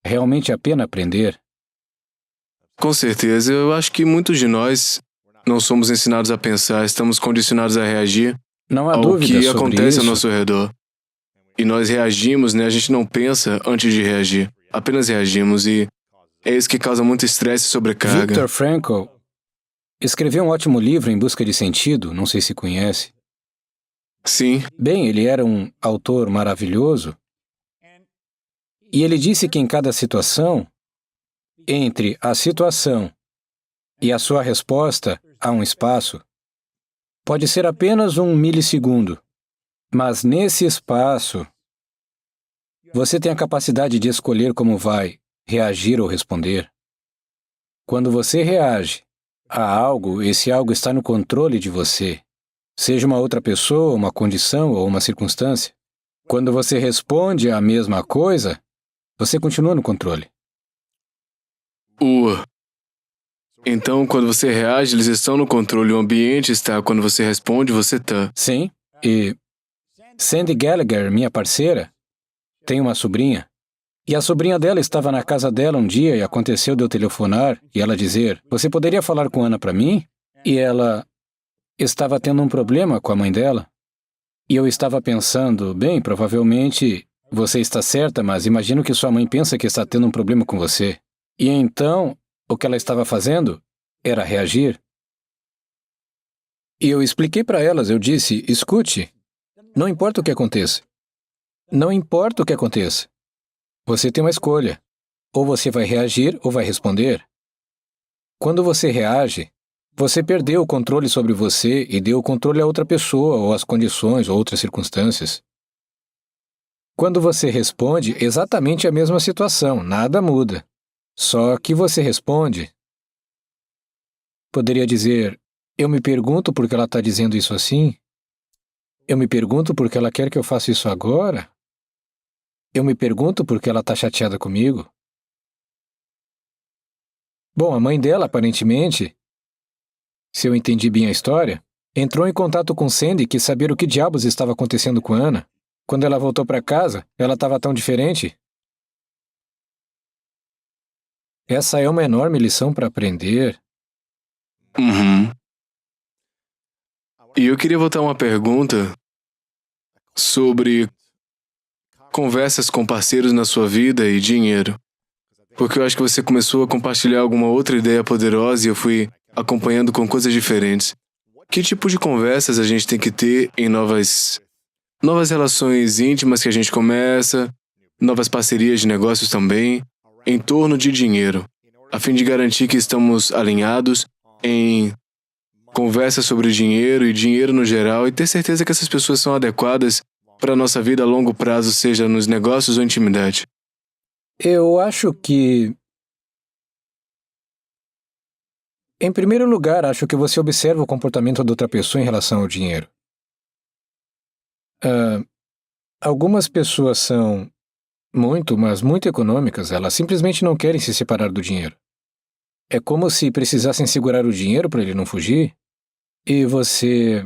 realmente a pena aprender. Com certeza, eu acho que muitos de nós não somos ensinados a pensar, estamos condicionados a reagir Não há ao dúvida que sobre acontece isso. ao nosso redor. E nós reagimos, né? A gente não pensa antes de reagir, apenas reagimos e é isso que causa muito estresse e sobrecarga. Viktor Frankl escreveu um ótimo livro Em Busca de Sentido, não sei se conhece. Sim, Bem, ele era um autor maravilhoso. E ele disse que em cada situação, entre a situação e a sua resposta, há um espaço. Pode ser apenas 1 milissegundo. Mas nesse espaço, você tem a capacidade de escolher como vai reagir ou responder. Quando você reage a algo, esse algo está no controle de você. Seja uma outra pessoa, uma condição ou uma circunstância. Quando você responde a mesma coisa, você continua no controle. Então, quando você reage, eles estão no controle. O ambiente está. Quando você responde, você está. Sim, e Sandy Gallagher, minha parceira, tem uma sobrinha. E a sobrinha dela estava na casa dela um dia e aconteceu de eu telefonar e ela dizer: "Você poderia falar com Ana para mim?" E ela estava tendo um problema com a mãe dela. E eu estava pensando: bem, provavelmente você está certa, mas imagino que sua mãe pensa que está tendo um problema com você. E então, o que ela estava fazendo era reagir. E eu expliquei para elas, eu disse: escute, não importa o que aconteça. Não importa o que aconteça. Você tem uma escolha. Ou você vai reagir ou vai responder. Quando você reage, você perdeu o controle sobre você e deu o controle a outra pessoa, ou às condições, ou outras circunstâncias. Quando você responde, exatamente a mesma situação, nada muda. Só que você responde. Poderia dizer: eu me pergunto por que ela está dizendo isso assim? Eu me pergunto por que ela quer que eu faça isso agora? Eu me pergunto por que ela está chateada comigo? Bom, a mãe dela, aparentemente, se eu entendi bem a história, entrou em contato com Sandy e quis saber o que diabos estava acontecendo com Ana. Quando ela voltou para casa, ela estava tão diferente. Essa é uma enorme lição para aprender. Uhum. E eu queria voltar uma pergunta sobre conversas com parceiros na sua vida e dinheiro. Porque eu acho que você começou a compartilhar alguma outra ideia poderosa e eu fui acompanhando com coisas diferentes. Que tipo de conversas a gente tem que ter em novas relações íntimas que a gente começa, novas parcerias de negócios também, em torno de dinheiro, a fim de garantir que estamos alinhados em conversas sobre dinheiro e dinheiro no geral e ter certeza que essas pessoas são adequadas para a nossa vida a longo prazo, seja nos negócios ou intimidade? Eu acho que, em primeiro lugar, acho que você observa o comportamento da outra pessoa em relação ao dinheiro. Algumas pessoas são mas muito econômicas, elas simplesmente não querem se separar do dinheiro. É como se precisassem segurar o dinheiro para ele não fugir, e você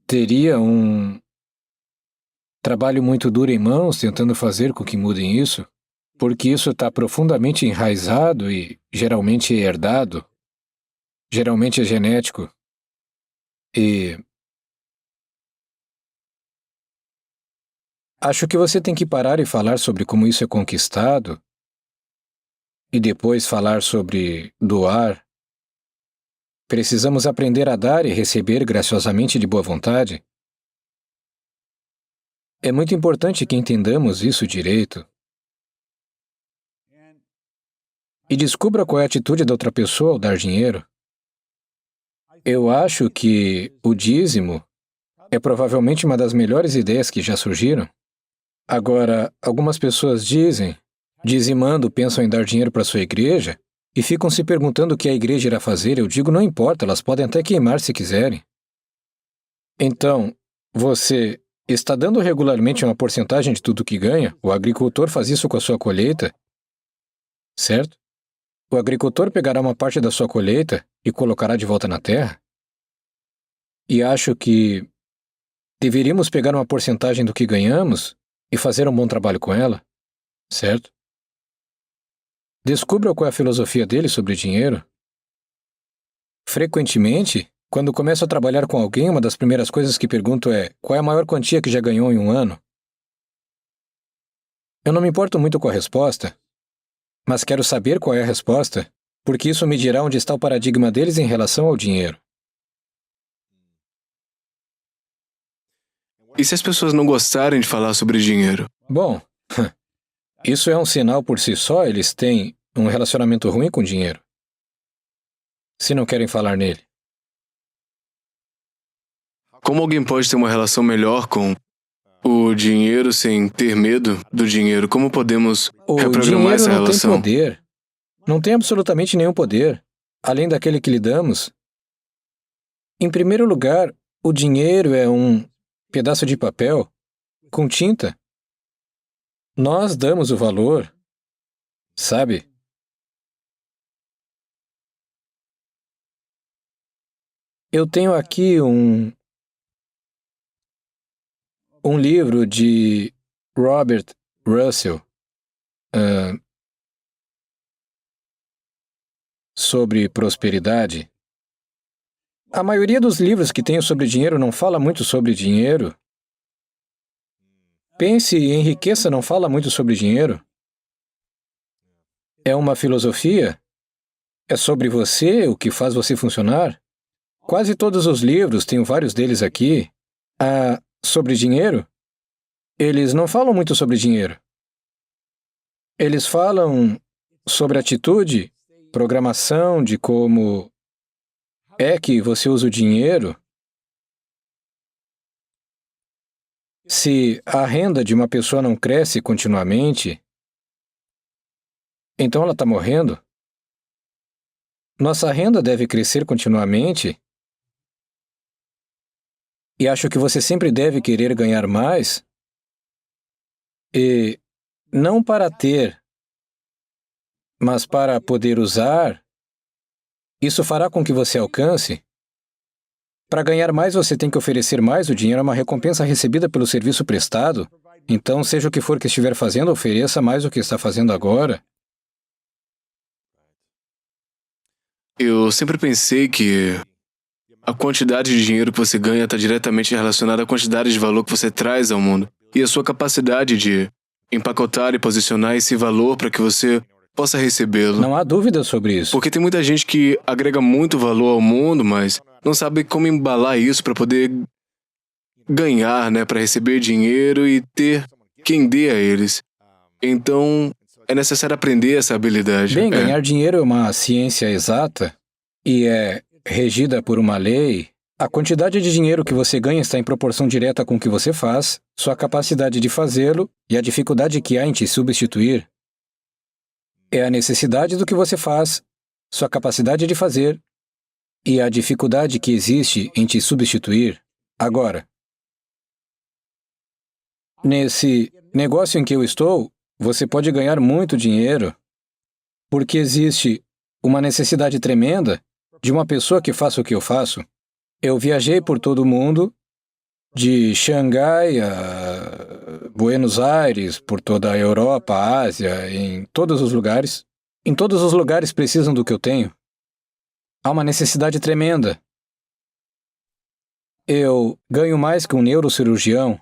teria um trabalho muito duro em mãos tentando fazer com que mudem isso, porque isso está profundamente enraizado e geralmente é herdado, geralmente é genético. E acho que você tem que parar e falar sobre como isso é conquistado, e depois falar sobre doar. Precisamos aprender a dar e receber graciosamente de boa vontade. É muito importante que entendamos isso direito. E descubra qual é a atitude da outra pessoa ao dar dinheiro. Eu acho que o dízimo é provavelmente uma das melhores ideias que já surgiram. Agora, algumas pessoas dizimando, pensam em dar dinheiro para sua igreja e ficam se perguntando o que a igreja irá fazer. Eu digo, não importa, elas podem até queimar se quiserem. Então, você está dando regularmente uma porcentagem de tudo que ganha? O agricultor faz isso com a sua colheita, certo? O agricultor pegará uma parte da sua colheita e colocará de volta na terra? E acho que deveríamos pegar uma porcentagem do que ganhamos e fazer um bom trabalho com ela, certo? Descubra qual é a filosofia dele sobre dinheiro. Frequentemente, quando começo a trabalhar com alguém, uma das primeiras coisas que pergunto é: qual é a maior quantia que já ganhou em um ano? Eu não me importo muito com a resposta, mas quero saber qual é a resposta, porque isso me dirá onde está o paradigma deles em relação ao dinheiro. E se as pessoas não gostarem de falar sobre dinheiro? Bom, isso é um sinal por si só, eles têm um relacionamento ruim com dinheiro. Se não querem falar nele. Como alguém pode ter uma relação melhor com o dinheiro sem ter medo do dinheiro? Como podemos reprogramar essa relação? O dinheiro não tem poder. Não tem absolutamente nenhum poder, além daquele que lhe damos. Em primeiro lugar, o dinheiro é um pedaço de papel com tinta. Nós damos o valor, sabe? Eu tenho aqui um livro de Robert Russell sobre prosperidade. A maioria dos livros que tenho sobre dinheiro não fala muito sobre dinheiro. Pense em riqueza não fala muito sobre dinheiro. É uma filosofia? É sobre você, o que faz você funcionar? Quase todos os livros, tenho vários deles aqui, sobre dinheiro, eles não falam muito sobre dinheiro. Eles falam sobre atitude, programação, de como é que você usa o dinheiro. Se a renda de uma pessoa não cresce continuamente, então ela está morrendo. Nossa renda deve crescer continuamente. E acho que você sempre deve querer ganhar mais. E não para ter, mas para poder usar. Isso fará com que você alcance. Para ganhar mais, você tem que oferecer mais. O dinheiro é uma recompensa recebida pelo serviço prestado. Então, seja o que for que estiver fazendo, ofereça mais do que está fazendo agora. Eu sempre pensei que a quantidade de dinheiro que você ganha está diretamente relacionada à quantidade de valor que você traz ao mundo e a sua capacidade de empacotar e posicionar esse valor para que você possa recebê-lo. Não há dúvida sobre isso. Porque tem muita gente que agrega muito valor ao mundo, mas não sabe como embalar isso para poder ganhar, para receber dinheiro e ter quem dê a eles. Então, é necessário aprender essa habilidade. Bem, ganhar dinheiro é uma ciência exata e é regida por uma lei. A quantidade de dinheiro que você ganha está em proporção direta com o que você faz, sua capacidade de fazê-lo e a dificuldade que há em te substituir. É a necessidade do que você faz, sua capacidade de fazer e a dificuldade que existe em te substituir. Agora, nesse negócio em que eu estou, você pode ganhar muito dinheiro porque existe uma necessidade tremenda de uma pessoa que faça o que eu faço. Eu viajei por todo o mundo, de Xangai a Buenos Aires, por toda a Europa, a Ásia, em todos os lugares. Em todos os lugares precisam do que eu tenho. Há uma necessidade tremenda. Eu ganho mais que um neurocirurgião.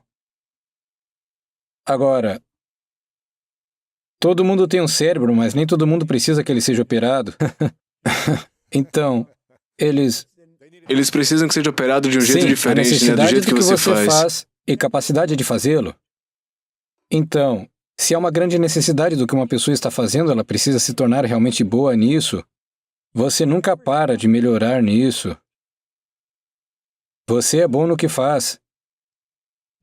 Agora, todo mundo tem um cérebro, mas nem todo mundo precisa que ele seja operado. Então, eles precisam que seja operado de um jeito sim, diferente, a necessidade do jeito do que você faz e capacidade de fazê-lo. Então, se há uma grande necessidade do que uma pessoa está fazendo, ela precisa se tornar realmente boa nisso. Você nunca para de melhorar nisso. Você é bom no que faz.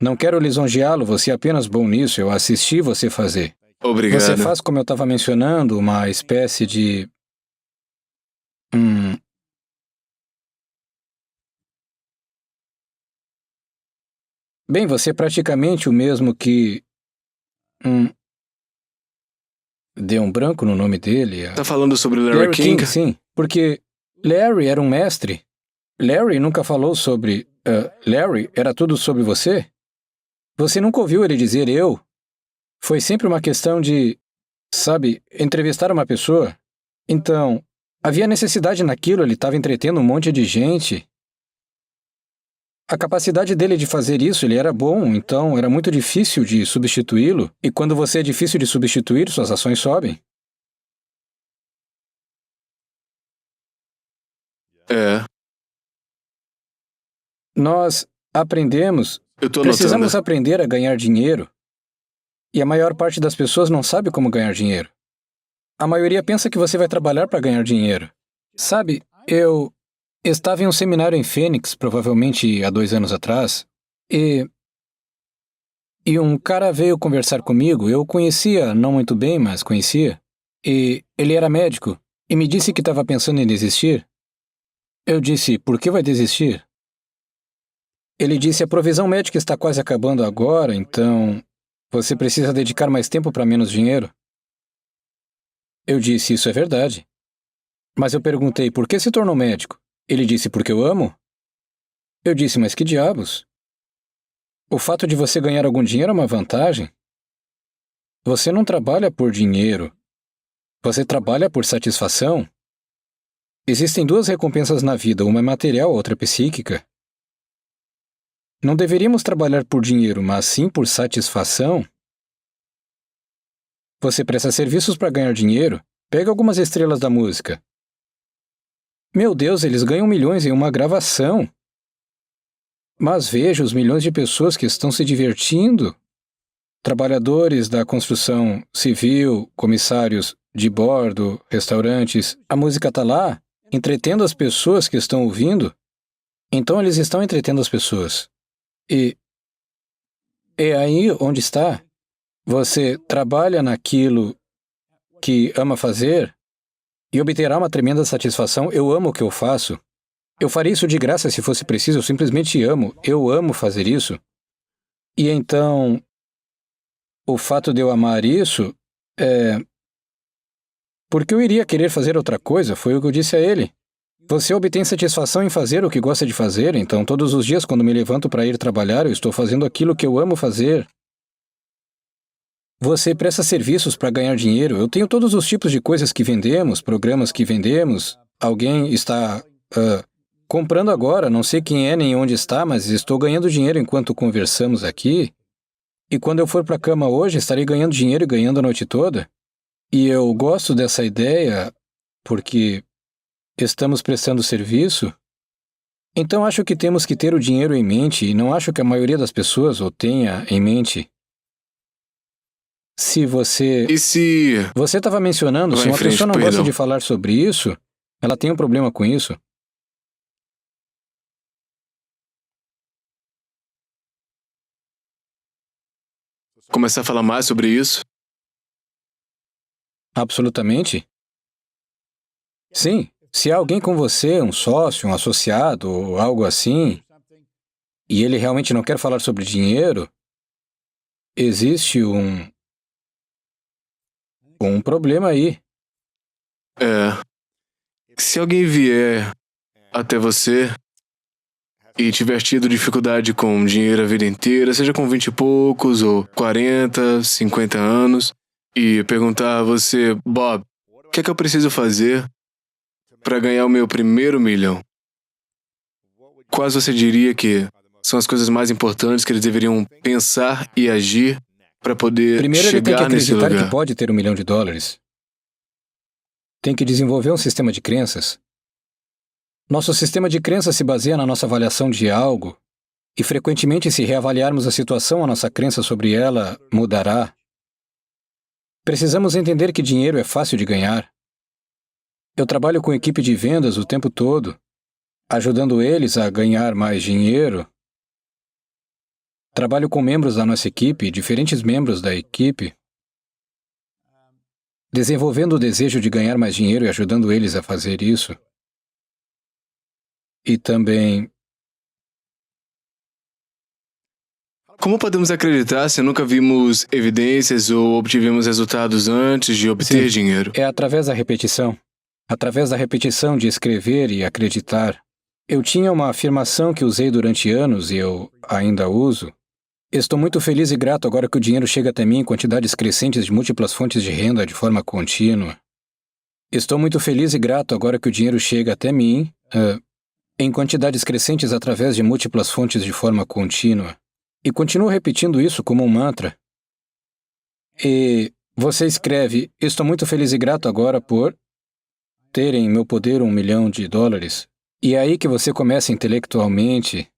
Não quero lisonjeá-lo, você é apenas bom nisso, eu assisti você fazer. Obrigado. Você faz, como eu estava mencionando, uma espécie de... Bem, você é praticamente o mesmo que... Deu um branco no nome dele. Tá falando sobre Larry King? Sim, porque Larry era um mestre. Larry nunca falou sobre... Larry, era tudo sobre você? Você nunca ouviu ele dizer eu? Foi sempre uma questão de, entrevistar uma pessoa. Então, havia necessidade naquilo, ele estava entretendo um monte de gente. A capacidade dele de fazer isso, ele era bom, então era muito difícil de substituí-lo. E quando você é difícil de substituir, suas ações sobem. Nós aprendemos, precisamos aprender a ganhar dinheiro. E a maior parte das pessoas não sabe como ganhar dinheiro. A maioria pensa que você vai trabalhar para ganhar dinheiro. Eu estava em um seminário em Phoenix, provavelmente há 2 anos atrás, e um cara veio conversar comigo. Eu conhecia, não muito bem, mas conhecia. E ele era médico, e me disse que estava pensando em desistir. Eu disse, por que vai desistir? Ele disse, a provisão médica está quase acabando agora, então você precisa dedicar mais tempo para menos dinheiro. Eu disse, isso é verdade. Mas eu perguntei, por que se tornou médico? Ele disse, porque eu amo. Eu disse, mas que diabos? O fato de você ganhar algum dinheiro é uma vantagem? Você não trabalha por dinheiro. Você trabalha por satisfação. Existem duas recompensas na vida, uma é material, a outra é psíquica. Não deveríamos trabalhar por dinheiro, mas sim por satisfação. Você presta serviços para ganhar dinheiro. Pega algumas estrelas da música. Meu Deus, eles ganham milhões em uma gravação. Mas veja os milhões de pessoas que estão se divertindo. Trabalhadores da construção civil, comissários de bordo, restaurantes. A música está lá, entretendo as pessoas que estão ouvindo. Então eles estão entretendo as pessoas. E é aí onde está. Você trabalha naquilo que ama fazer e obterá uma tremenda satisfação. Eu amo o que eu faço. Eu faria isso de graça se fosse preciso, eu simplesmente amo. Eu amo fazer isso. E então, o fato de eu amar isso é... Porque eu iria querer fazer outra coisa, foi o que eu disse a ele. Você obtém satisfação em fazer o que gosta de fazer, então todos os dias quando me levanto para ir trabalhar, eu estou fazendo aquilo que eu amo fazer. Você presta serviços para ganhar dinheiro. Eu tenho todos os tipos de coisas que vendemos, programas que vendemos. Alguém está comprando agora, não sei quem é nem onde está, mas estou ganhando dinheiro enquanto conversamos aqui. E quando eu for para a cama hoje, estarei ganhando dinheiro e ganhando a noite toda. E eu gosto dessa ideia porque estamos prestando serviço. Então acho que temos que ter o dinheiro em mente e não acho que a maioria das pessoas o tenha em mente. Se você... E se... Você estava mencionando, se uma pessoa não gosta de falar sobre isso, ela tem um problema com isso. Começar a falar mais sobre isso? Absolutamente. Sim. Se há alguém com você, um sócio, um associado, ou algo assim, e ele realmente não quer falar sobre dinheiro, existe um problema aí. Se alguém vier até você e tiver tido dificuldade com dinheiro a vida inteira, seja com 20 e poucos ou 40, 50 anos, e perguntar a você, Bob, o que é que eu preciso fazer para ganhar o meu primeiro milhão? Quais você diria que são as coisas mais importantes que eles deveriam pensar e agir para poder Primeiro, ele tem que chegar nesse acreditar lugar? que pode ter $1 milhão. Tem que desenvolver um sistema de crenças. Nosso sistema de crenças se baseia na nossa avaliação de algo, e frequentemente, se reavaliarmos a situação, a nossa crença sobre ela mudará. Precisamos entender que dinheiro é fácil de ganhar. Eu trabalho com equipe de vendas o tempo todo, ajudando eles a ganhar mais dinheiro. Trabalho com membros da nossa equipe, diferentes membros da equipe, desenvolvendo o desejo de ganhar mais dinheiro e ajudando eles a fazer isso. E também... Como podemos acreditar se nunca vimos evidências ou obtivemos resultados antes de obter dinheiro? É através da repetição. Através da repetição de escrever e acreditar. Eu tinha uma afirmação que usei durante anos e eu ainda uso. Estou muito feliz e grato agora que o dinheiro chega até mim em quantidades crescentes de múltiplas fontes de renda de forma contínua. Estou muito feliz e grato agora que o dinheiro chega até mim em quantidades crescentes através de múltiplas fontes de forma contínua. E continuo repetindo isso como um mantra. E você escreve, estou muito feliz e grato agora por ter em meu poder $1 milhão. E é aí que você começa intelectualmente,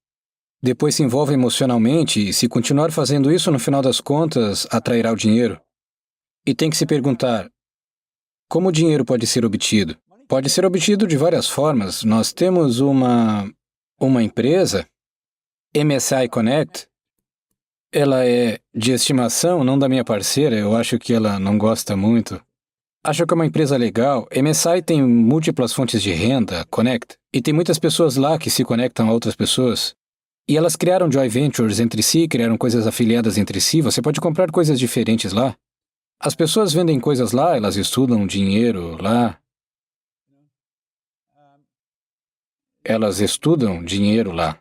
depois se envolve emocionalmente e, se continuar fazendo isso, no final das contas, atrairá o dinheiro. E tem que se perguntar, como o dinheiro pode ser obtido? Pode ser obtido de várias formas. Nós temos uma empresa, MSI Connect. Ela é de estimação, não da minha parceira, eu acho que ela não gosta muito. Acho que é uma empresa legal. MSI tem múltiplas fontes de renda, Connect, e tem muitas pessoas lá que se conectam a outras pessoas. E elas criaram joint ventures entre si, criaram coisas afiliadas entre si, você pode comprar coisas diferentes lá. As pessoas vendem coisas lá, elas estudam dinheiro lá. Elas estudam dinheiro lá.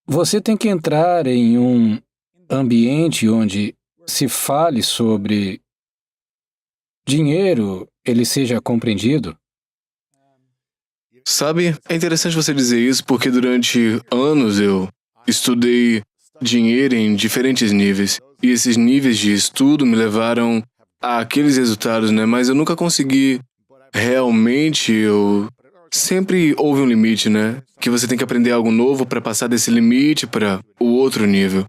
Você tem que entrar em um ambiente onde se fale sobre dinheiro, ele seja compreendido? Sabe, é interessante você dizer isso porque durante anos eu estudei dinheiro em diferentes níveis. E esses níveis de estudo me levaram àqueles resultados, né? Mas eu nunca consegui realmente, sempre houve um limite, né? Que você tem que aprender algo novo para passar desse limite para o outro nível.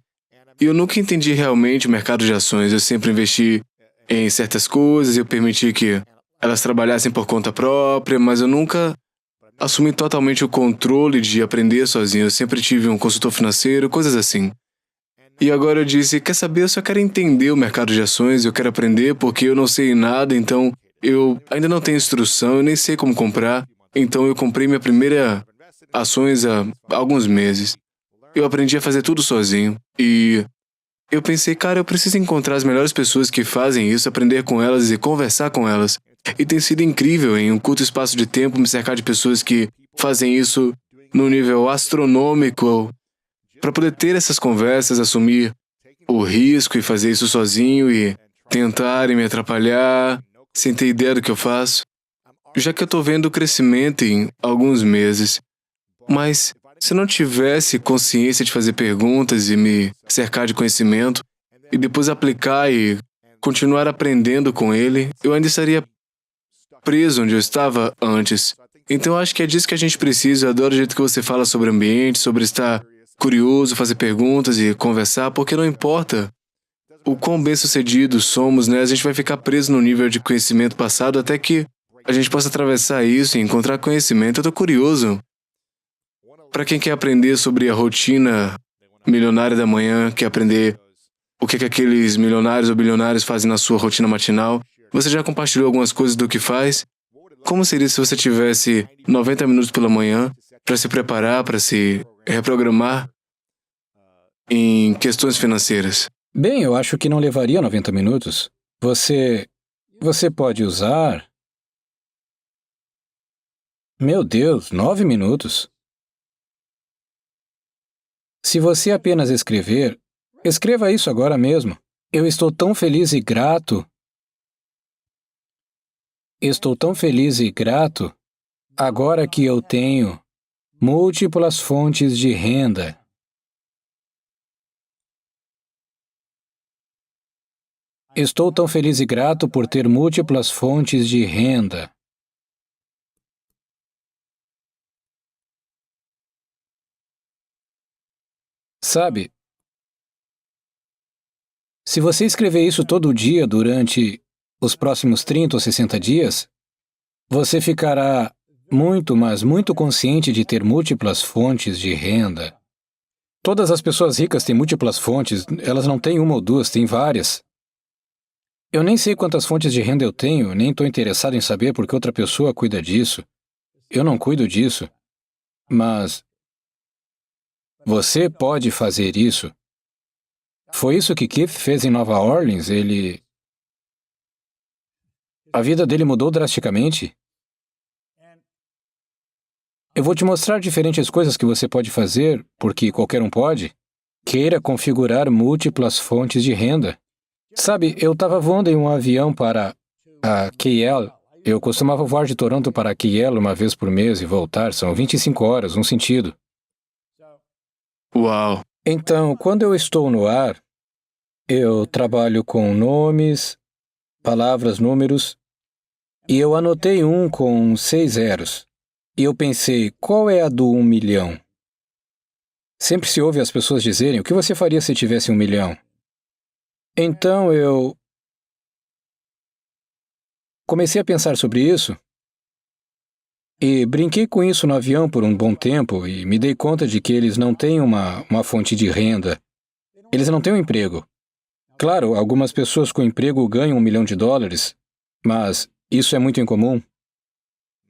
E eu nunca entendi realmente o mercado de ações. Eu sempre investi em certas coisas, eu permiti que elas trabalhassem por conta própria, mas eu nunca assumi totalmente o controle de aprender sozinho. Eu sempre tive um consultor financeiro, coisas assim. E agora eu disse, quer saber, eu só quero entender o mercado de ações, eu quero aprender porque eu não sei nada, então eu ainda não tenho instrução, eu nem sei como comprar. Então eu comprei minha primeira ações há alguns meses. Eu aprendi a fazer tudo sozinho. E eu pensei, cara, eu preciso encontrar as melhores pessoas que fazem isso, aprender com elas e conversar com elas. E tem sido incrível, em um curto espaço de tempo, me cercar de pessoas que fazem isso num nível astronômico, para poder ter essas conversas, assumir o risco e fazer isso sozinho e tentarem me atrapalhar, sem ter ideia do que eu faço. Já que eu estou vendo o crescimento em alguns meses. Mas se eu não tivesse consciência de fazer perguntas e me cercar de conhecimento, e depois aplicar e continuar aprendendo com ele, eu ainda estaria preso onde eu estava antes. Então eu acho que é disso que a gente precisa. Eu adoro o jeito que você fala sobre ambiente, sobre estar curioso, fazer perguntas e conversar, porque não importa o quão bem-sucedidos somos, né? A gente vai ficar preso no nível de conhecimento passado até que a gente possa atravessar isso e encontrar conhecimento. Eu tô curioso. Para quem quer aprender sobre a rotina milionária da manhã, quer aprender o que aqueles milionários ou bilionários fazem na sua rotina matinal, você já compartilhou algumas coisas do que faz? Como seria se você tivesse 90 minutos pela manhã para se preparar, para se reprogramar em questões financeiras? Bem, eu acho que não levaria 90 minutos. Você pode usar... Meu Deus, 9 minutos. Se você apenas escrever, escreva isso agora mesmo. Eu estou tão feliz e grato. Estou tão feliz e grato agora que eu tenho múltiplas fontes de renda. Estou tão feliz e grato por ter múltiplas fontes de renda. Sabe, se você escrever isso todo dia durante os próximos 30 ou 60 dias, você ficará muito, mas muito consciente de ter múltiplas fontes de renda. Todas as pessoas ricas têm múltiplas fontes, elas não têm uma ou duas, têm várias. Eu nem sei quantas fontes de renda eu tenho, nem estou interessado em saber porque outra pessoa cuida disso. Eu não cuido disso. Mas você pode fazer isso. Foi isso que Keith fez em Nova Orleans. A vida dele mudou drasticamente. Eu vou te mostrar diferentes coisas que você pode fazer, porque qualquer um pode. Queira configurar múltiplas fontes de renda. Sabe, eu estava voando em um avião para a KL. Eu costumava voar de Toronto para a KL uma vez por mês e voltar. São 25 horas, um sentido. Uau! Então, quando eu estou no ar, eu trabalho com nomes, palavras, números, e eu anotei um com 6 zeros. E eu pensei, qual é a do 1 milhão? Sempre se ouve as pessoas dizerem, o que você faria se tivesse 1 milhão? Então eu comecei a pensar sobre isso e brinquei com isso no avião por um bom tempo e me dei conta de que eles não têm uma fonte de renda. Eles não têm um emprego. Claro, algumas pessoas com emprego ganham $1 milhão, mas isso é muito incomum.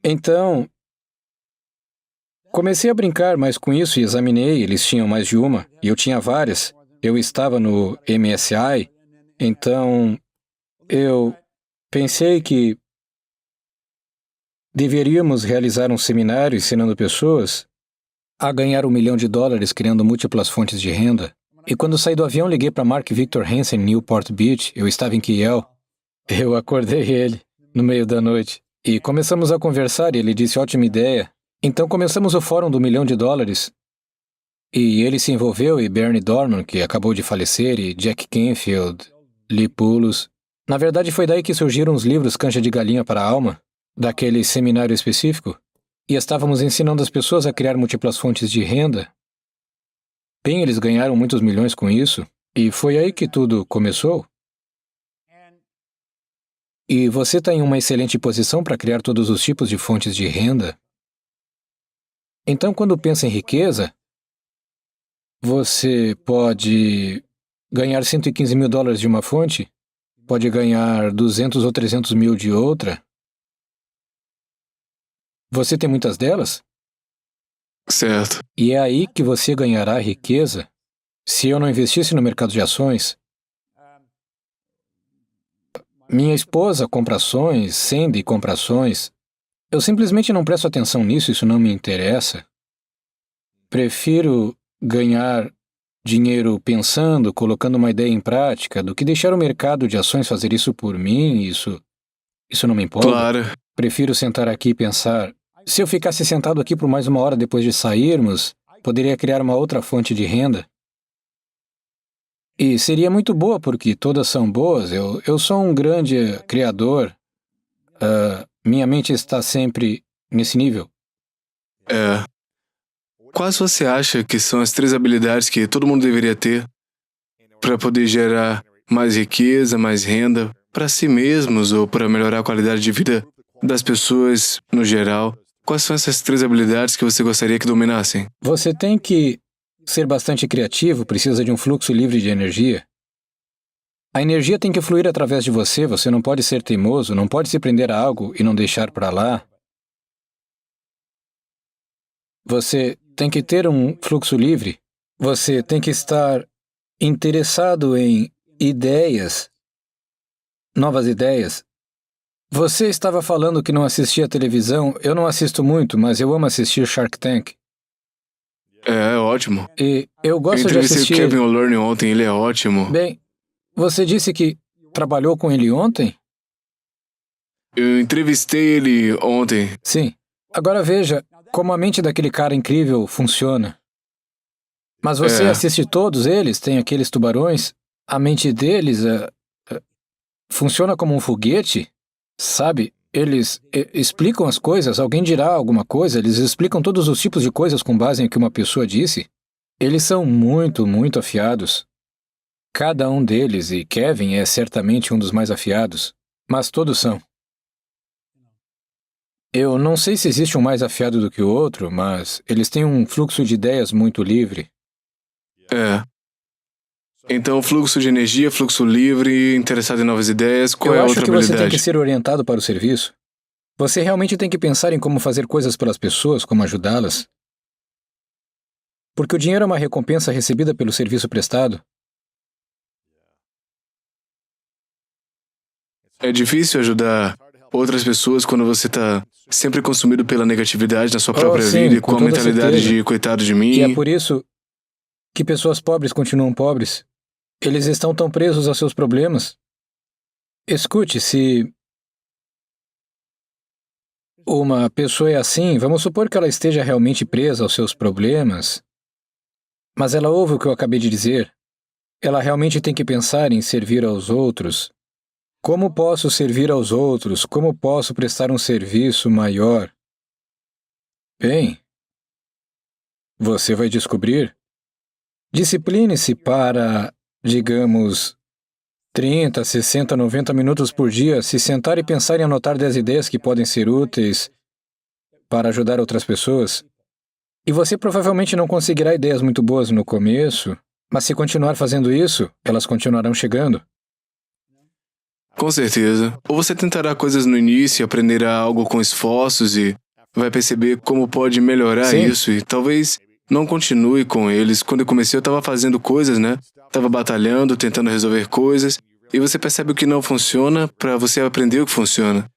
Então, comecei a brincar mais com isso e examinei, eles tinham mais de uma, e eu tinha várias. Eu estava no MSI, então eu pensei que deveríamos realizar um seminário ensinando pessoas a ganhar $1 milhão criando múltiplas fontes de renda. E quando saí do avião, liguei para Mark Victor Hansen em Newport Beach. Eu estava em Kiel. Eu acordei ele no meio da noite. E começamos a conversar e ele disse, ótima ideia. Então começamos o Fórum do $1 milhão. E ele se envolveu, e Bernie Dorman, que acabou de falecer, e Jack Canfield, Lee Pulos. Na verdade, foi daí que surgiram os livros Canja de Galinha para a Alma, daquele seminário específico. E estávamos ensinando as pessoas a criar múltiplas fontes de renda. Bem, eles ganharam muitos milhões com isso, e foi aí que tudo começou. E você está em uma excelente posição para criar todos os tipos de fontes de renda. Então, quando pensa em riqueza, você pode ganhar $115 mil de uma fonte, pode ganhar 200 ou 300 mil de outra. Você tem muitas delas? Certo. E é aí que você ganhará riqueza. Se eu não investisse no mercado de ações, minha esposa compra ações, Sandy compra ações. Eu simplesmente não presto atenção nisso, isso não me interessa. Prefiro ganhar dinheiro pensando, colocando uma ideia em prática, do que deixar o mercado de ações fazer isso por mim, isso não me importa. Claro. Prefiro sentar aqui e pensar, se eu ficasse sentado aqui por mais 1 hora depois de sairmos, poderia criar uma outra fonte de renda. E seria muito boa, porque todas são boas. Eu sou um grande criador. Minha mente está sempre nesse nível. Quais você acha que são as 3 habilidades que todo mundo deveria ter para poder gerar mais riqueza, mais renda para si mesmos ou para melhorar a qualidade de vida das pessoas no geral? Quais são essas 3 habilidades que você gostaria que dominassem? Você tem que ser bastante criativo, precisa de um fluxo livre de energia. A energia tem que fluir através de você, você não pode ser teimoso, não pode se prender a algo e não deixar para lá. Você tem que ter um fluxo livre. Você tem que estar interessado em ideias, novas ideias. Você estava falando que não assistia televisão. Eu não assisto muito, mas eu amo assistir Shark Tank. É ótimo. E eu gosto de Eu assistir... entrevistei o Kevin O'Leary ontem, ele é ótimo. Bem, você disse que trabalhou com ele ontem? Eu entrevistei ele ontem. Sim. Agora veja como a mente daquele cara incrível funciona. Mas você assiste todos eles, tem aqueles tubarões, a mente deles funciona como um foguete, sabe? Eles explicam as coisas, alguém dirá alguma coisa, eles explicam todos os tipos de coisas com base em que uma pessoa disse. Eles são muito, muito afiados. Cada um deles, e Kevin é certamente um dos mais afiados, mas todos são. Eu não sei se existe um mais afiado do que o outro, mas eles têm um fluxo de ideias muito livre. Então, fluxo de energia, fluxo livre, interessado em novas ideias, qual é a outra habilidade? Eu acho que você tem que ser orientado para o serviço. Você realmente tem que pensar em como fazer coisas pelas pessoas, como ajudá-las. Porque o dinheiro é uma recompensa recebida pelo serviço prestado. É difícil ajudar outras pessoas quando você está sempre consumido pela negatividade na sua própria vida e com a mentalidade de coitado de mim. E é por isso que pessoas pobres continuam pobres. Eles estão tão presos aos seus problemas. Escute, se uma pessoa é assim, vamos supor que ela esteja realmente presa aos seus problemas, mas ela ouve o que eu acabei de dizer. Ela realmente tem que pensar em servir aos outros. Como posso servir aos outros? Como posso prestar um serviço maior? Bem, você vai descobrir. Discipline-se para, digamos, 30, 60, 90 minutos por dia, se sentar e pensar em anotar 10 ideias que podem ser úteis para ajudar outras pessoas. E você provavelmente não conseguirá ideias muito boas no começo, mas se continuar fazendo isso, elas continuarão chegando. Com certeza. Ou você tentará coisas no início e aprenderá algo com esforços e vai perceber como pode melhorar isso e talvez não continue com eles. Quando eu comecei, eu estava fazendo coisas, né? Estava batalhando, tentando resolver coisas e você percebe o que não funciona para você aprender o que funciona.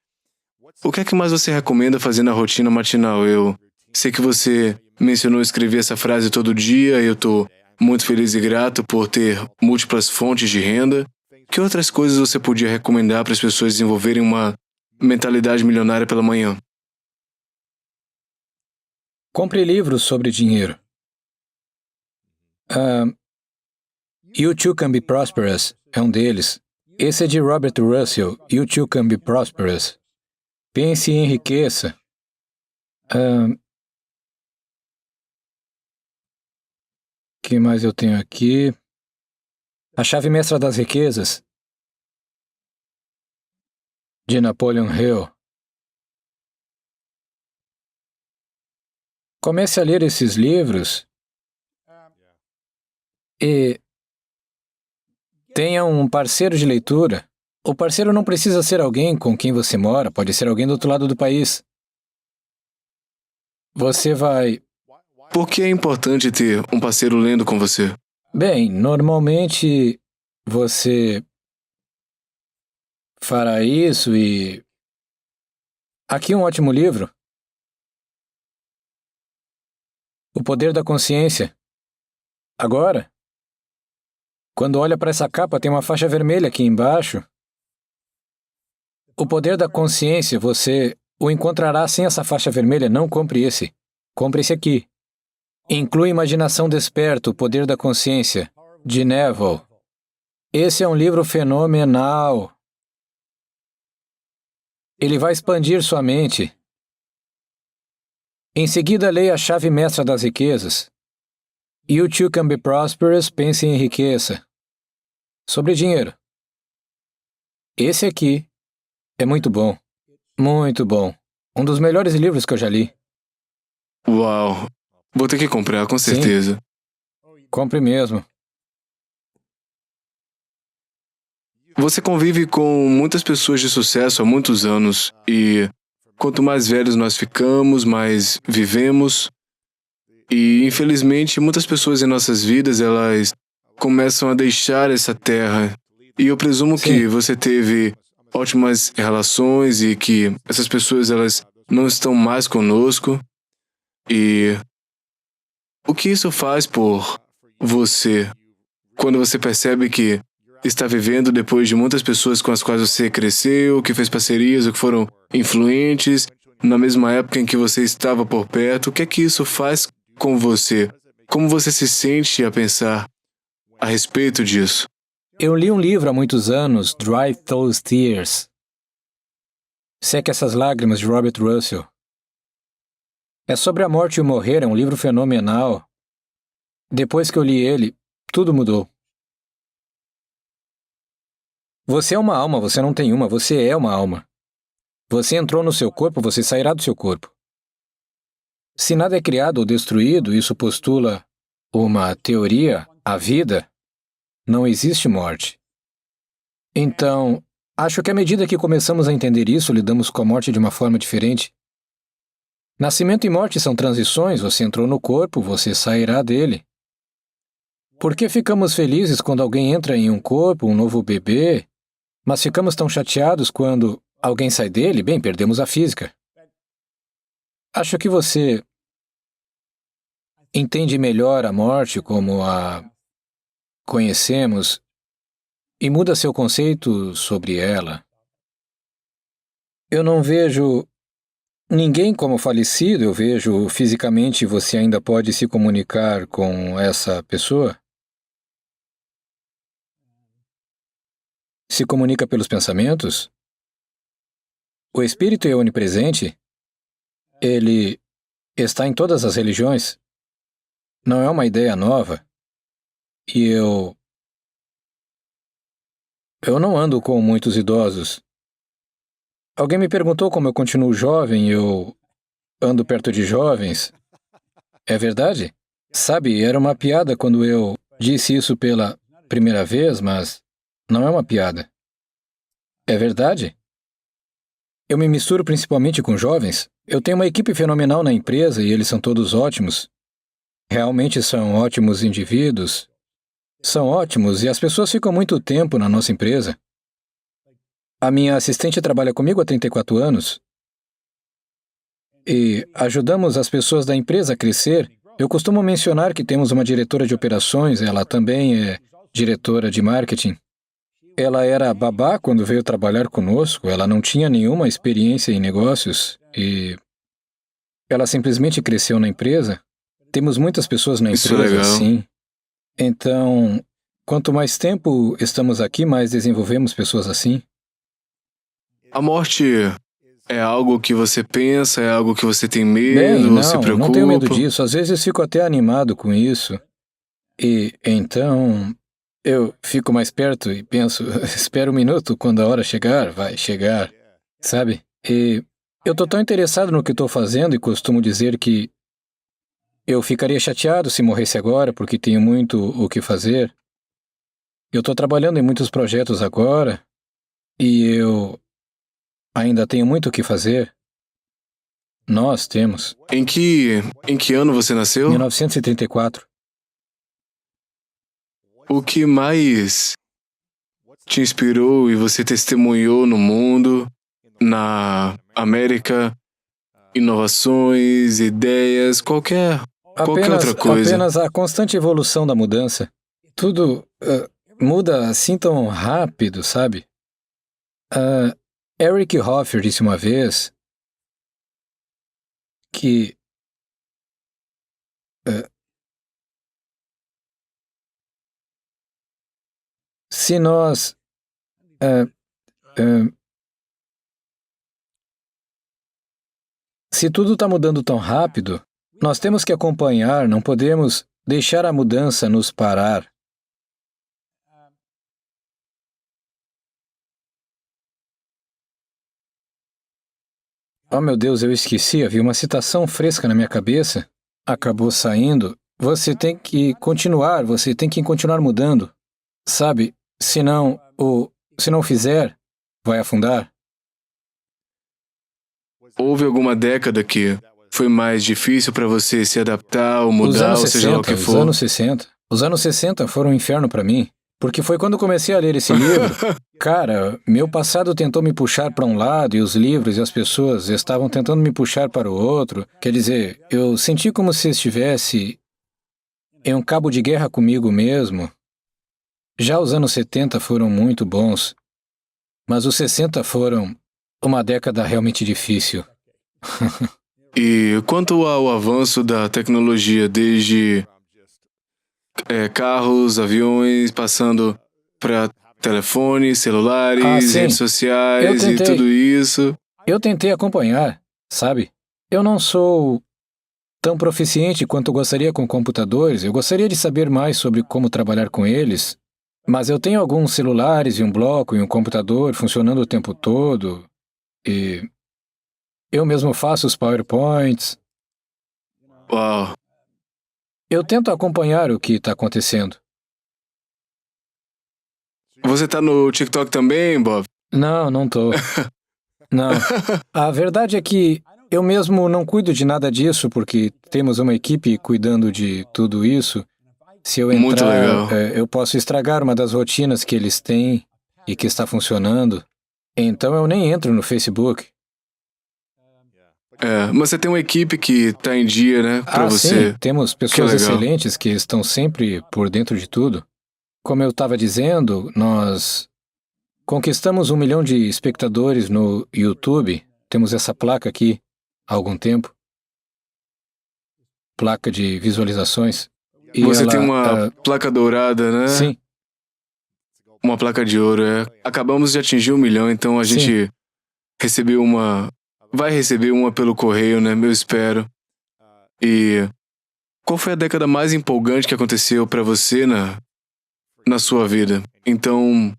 O que é que mais você recomenda fazer na rotina matinal? Eu sei que você mencionou escrever essa frase todo dia, eu estou muito feliz e grato por ter múltiplas fontes de renda. Que outras coisas você podia recomendar para as pessoas desenvolverem uma mentalidade milionária pela manhã? Compre livros sobre dinheiro. You Too Can Be Prosperous é um deles. Esse é de Robert Russell, You Too Can Be Prosperous. Pense e enriqueça. Que mais eu tenho aqui? A Chave Mestra das Riquezas, de Napoleon Hill. Comece a ler esses livros e tenha um parceiro de leitura. O parceiro não precisa ser alguém com quem você mora, pode ser alguém do outro lado do país. Você vai... Por que é importante ter um parceiro lendo com você? Bem, normalmente você fará isso e... Aqui um ótimo livro. O Poder da Consciência. Agora, quando olha para essa capa, tem uma faixa vermelha aqui embaixo. O Poder da Consciência, você o encontrará sem essa faixa vermelha. Não compre esse. Compre esse aqui. Inclui Imaginação Desperta, O Poder da Consciência, de Neville. Esse é um livro fenomenal. Ele vai expandir sua mente. Em seguida, leia A Chave Mestra das Riquezas. You Too Can Be Prosperous, Pense e Enriqueça. Sobre dinheiro. Esse aqui é muito bom. Muito bom. Um dos melhores livros que eu já li. Uau! Vou ter que comprar, com certeza. Sim. Compre mesmo. Você convive com muitas pessoas de sucesso há muitos anos e quanto mais velhos nós ficamos, mais vivemos. E, infelizmente, muitas pessoas em nossas vidas, elas começam a deixar essa terra. E eu presumo que você teve ótimas relações e que essas pessoas, elas não estão mais conosco. E o que isso faz por você quando você percebe que está vivendo depois de muitas pessoas com as quais você cresceu, que fez parcerias ou que foram influentes na mesma época em que você estava por perto? O que é que isso faz com você? Como você se sente a pensar a respeito disso? Eu li um livro há muitos anos, Dry Those Tears. Seque essas lágrimas, de Robert Russell. É sobre a morte e o morrer, é um livro fenomenal. Depois que eu li ele, tudo mudou. Você é uma alma, você não tem uma, você é uma alma. Você entrou no seu corpo, você sairá do seu corpo. Se nada é criado ou destruído, isso postula uma teoria, a vida, não existe morte. Então, acho que à medida que começamos a entender isso, lidamos com a morte de uma forma diferente. Nascimento e morte são transições, você entrou no corpo, você sairá dele. Por que ficamos felizes quando alguém entra em um corpo, um novo bebê, mas ficamos tão chateados quando alguém sai dele? Bem, perdemos a física. Acho que você entende melhor a morte como a conhecemos e muda seu conceito sobre ela. Eu não vejo ninguém como falecido, eu vejo fisicamente você ainda pode se comunicar com essa pessoa. Se comunica pelos pensamentos. O Espírito é onipresente. Ele está em todas as religiões. Não é uma ideia nova. E eu não ando com muitos idosos. Alguém me perguntou como eu continuo jovem, eu ando perto de jovens. É verdade? Sabe, era uma piada quando eu disse isso pela primeira vez, mas não é uma piada. É verdade? Eu me misturo principalmente com jovens. Eu tenho uma equipe fenomenal na empresa e eles são todos ótimos. Realmente são ótimos indivíduos. São ótimos e as pessoas ficam muito tempo na nossa empresa. A minha assistente trabalha comigo há 34 anos. E ajudamos as pessoas da empresa a crescer Eu costumo mencionar que temos uma diretora de operações, ela também é diretora de marketing. Ela era babá quando veio trabalhar conosco, ela não tinha nenhuma experiência em negócios e ela simplesmente cresceu na empresa. Temos muitas pessoas na Isso é empresa, legal. sim. Então, quanto mais tempo estamos aqui, mais desenvolvemos pessoas assim. A morte é algo que você pensa, é algo que você tem Bem, medo, ou se não tenho medo preocupa? disso. Às vezes fico até animado com isso. E então eu fico mais perto e penso, espera um minuto, quando a hora chegar, vai chegar, sabe? E eu tô tão interessado no que estou fazendo e costumo dizer que eu ficaria chateado se morresse agora, porque tenho muito o que fazer. Eu estou trabalhando em muitos projetos agora e eu ainda tenho muito o que fazer. Nós temos. Em que ano você nasceu? 1934. O que mais te inspirou e você testemunhou no mundo, na América, inovações, ideias, qualquer outra coisa? Apenas a constante evolução da mudança. Tudo muda assim tão rápido, sabe? Eric Hoffer disse uma vez que se nós se tudo está mudando tão rápido, nós temos que acompanhar, não podemos deixar a mudança nos parar. Oh, meu Deus, eu esqueci, havia uma citação fresca na minha cabeça. Acabou saindo. Você tem que continuar mudando. Sabe, se não fizer, vai afundar. Houve alguma década que foi mais difícil para você se adaptar ou Os mudar, anos ou seja lá o 60, que os for? anos 60. Os anos 60 foram um inferno para mim, porque foi quando comecei a ler esse livro. Cara, meu passado tentou me puxar para um lado e os livros e as pessoas estavam tentando me puxar para o outro. Quer dizer, eu senti como se estivesse em um cabo de guerra comigo mesmo. Já os anos 70 foram muito bons, mas os 60 foram uma década realmente difícil. E quanto ao avanço da tecnologia, desde carros, aviões, passando para telefones, celulares, sim. redes sociais e tudo isso. Eu tentei acompanhar, sabe? Eu não sou tão proficiente quanto gostaria com computadores. Eu gostaria de saber mais sobre como trabalhar com eles, mas eu tenho alguns celulares e um bloco e um computador funcionando o tempo todo e eu mesmo faço os PowerPoints. Uau! Eu tento acompanhar o que está acontecendo. Você tá no TikTok também, Bob? Não tô. Não. A verdade é que eu mesmo não cuido de nada disso, porque temos uma equipe cuidando de tudo isso. Se eu Muito entrar, legal. eu posso estragar uma das rotinas que eles têm e que está funcionando. Então eu nem entro no Facebook. Mas você tem uma equipe que tá em dia, né, pra você. Sim, temos pessoas legal. excelentes que estão sempre por dentro de tudo. Como eu estava dizendo, nós conquistamos 1 milhão de espectadores no YouTube. Temos essa placa aqui há algum tempo. Placa de visualizações. E Você tem uma placa dourada, né? Sim. Uma placa de ouro, Acabamos de atingir 1 milhão, então a gente recebeu uma... Vai receber uma pelo correio, né? Eu espero. E qual foi a década mais empolgante que aconteceu pra você na sua vida? Então,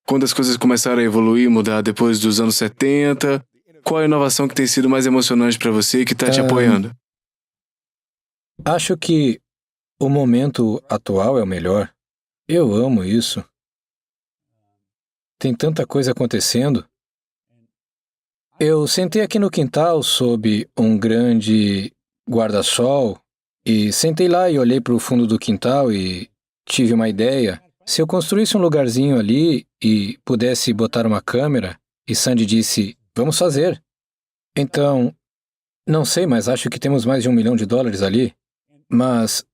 quando as coisas começaram a evoluir, mudar depois dos anos 70, qual a inovação que tem sido mais emocionante pra você e que tá te apoiando? Acho que o momento atual é o melhor. Eu amo isso. Tem tanta coisa acontecendo. Eu sentei aqui no quintal sob um grande guarda-sol e sentei lá e olhei para o fundo do quintal e tive uma ideia. Se eu construísse um lugarzinho ali e pudesse botar uma câmera, e Sandy disse, vamos fazer. Então, não sei, mas acho que temos mais de $1 milhão ali. Mas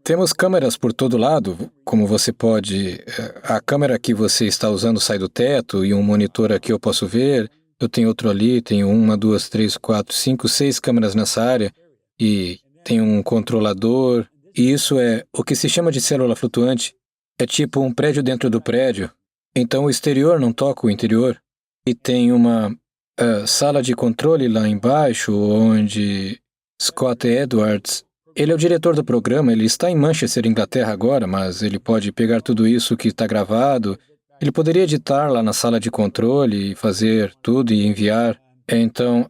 temos câmeras por todo lado, como você pode... a câmera que você está usando sai do teto e um monitor aqui eu posso ver. Eu tenho outro ali, tenho 1, 2, 3, 4, 5, 6 câmeras nessa área e tem um controlador. E isso é o que se chama de célula flutuante. É tipo um prédio dentro do prédio. Então o exterior não toca o interior. E tem uma sala de controle lá embaixo, onde Scott Edwards, ele é o diretor do programa, ele está em Manchester, Inglaterra agora, mas ele pode pegar tudo isso que está gravado, ele poderia editar lá na sala de controle e fazer tudo e enviar. Então,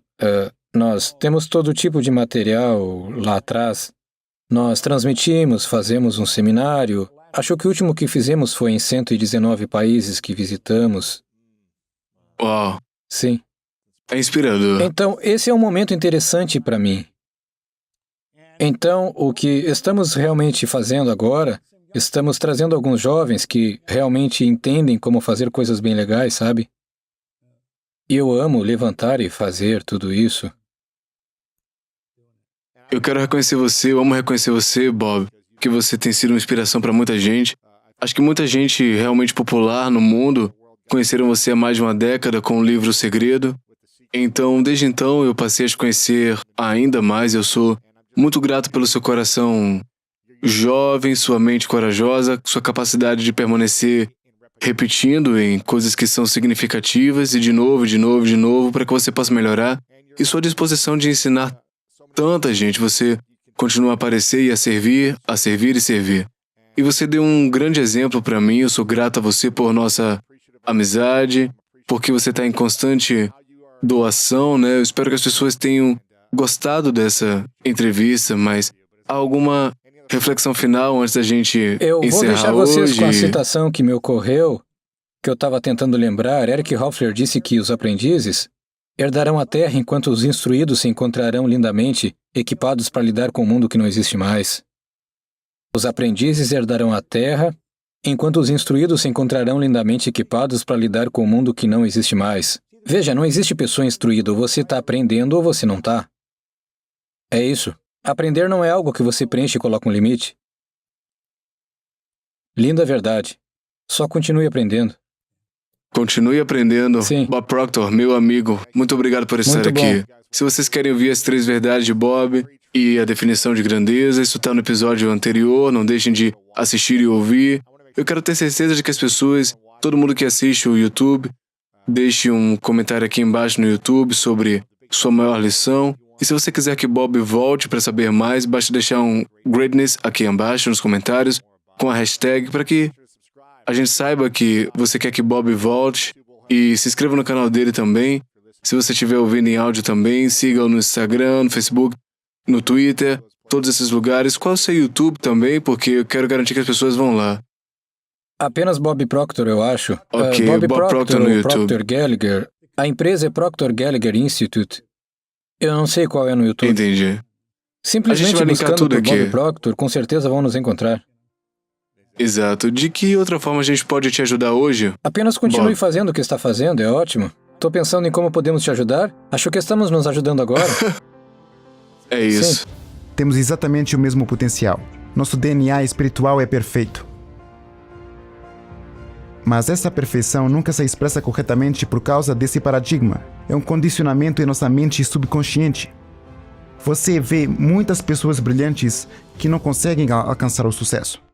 nós temos todo tipo de material lá atrás. Nós transmitimos, fazemos um seminário. Acho que o último que fizemos foi em 119 países que visitamos. Uau! Sim. É inspirador. Então, esse é um momento interessante para mim. Então, o que estamos realmente fazendo agora, estamos trazendo alguns jovens que realmente entendem como fazer coisas bem legais, sabe? E eu amo levantar e fazer tudo isso. Eu quero reconhecer você, eu amo reconhecer você, Bob, que você tem sido uma inspiração para muita gente. Acho que muita gente realmente popular no mundo conheceram você há mais de uma década com o livro O Segredo. Então, desde então, eu passei a te conhecer ainda mais. Eu sou muito grato pelo seu coração jovem, sua mente corajosa, sua capacidade de permanecer repetindo em coisas que são significativas e de novo, de novo, de novo, para que você possa melhorar. E sua disposição de ensinar tanta gente. Você continua a aparecer e a servir e servir. E você deu um grande exemplo para mim. Eu sou grato a você por nossa amizade, porque você está em constante doação, né? Eu espero que as pessoas tenham gostado dessa entrevista, mas há alguma reflexão final antes da gente Eu vou encerrar deixar vocês hoje? com a citação que me ocorreu, que eu estava tentando lembrar. Eric Hoffler disse que os aprendizes herdarão a terra enquanto os instruídos se encontrarão lindamente equipados para lidar com o mundo que não existe mais. Os aprendizes herdarão a terra enquanto os instruídos se encontrarão lindamente equipados para lidar com o mundo que não existe mais. Veja, não existe pessoa instruída, ou você está aprendendo ou você não está. É isso. Aprender não é algo que você preenche e coloca um limite. Linda verdade. Só continue aprendendo. Continue aprendendo. Sim. Bob Proctor, meu amigo, muito obrigado por estar Muito aqui. bom. Se vocês querem ouvir as 3 verdades de Bob e a definição de grandeza, isso está no episódio anterior, não deixem de assistir e ouvir. Eu quero ter certeza de que as pessoas, todo mundo que assiste o YouTube, deixe um comentário aqui embaixo no YouTube sobre sua maior lição. E se você quiser que Bob volte para saber mais, basta deixar um greatness aqui embaixo nos comentários com a hashtag para que a gente saiba que você quer que Bob volte. E se inscreva no canal dele também. Se você estiver ouvindo em áudio também, siga-o no Instagram, no Facebook, no Twitter, todos esses lugares. Qual é o seu YouTube também, porque eu quero garantir que as pessoas vão lá. Apenas Bob Proctor, eu acho. Ok, Bob Bob Proctor no ou YouTube. Proctor Gallagher. A empresa é Proctor Gallagher Institute. Eu não sei qual é no YouTube. Entendi. A gente Simplesmente vai linkar buscando tudo por Bob aqui. Proctor, com certeza vão nos encontrar. Exato. De que outra forma a gente pode te ajudar hoje? Apenas continue Bob. fazendo o que está fazendo, é ótimo. Tô pensando em como podemos te ajudar. Acho que estamos nos ajudando agora. É isso. Temos exatamente o mesmo potencial. Nosso DNA espiritual é perfeito. Mas essa perfeição nunca se expressa corretamente por causa desse paradigma. É um condicionamento em nossa mente subconsciente. Você vê muitas pessoas brilhantes que não conseguem alcançar o sucesso.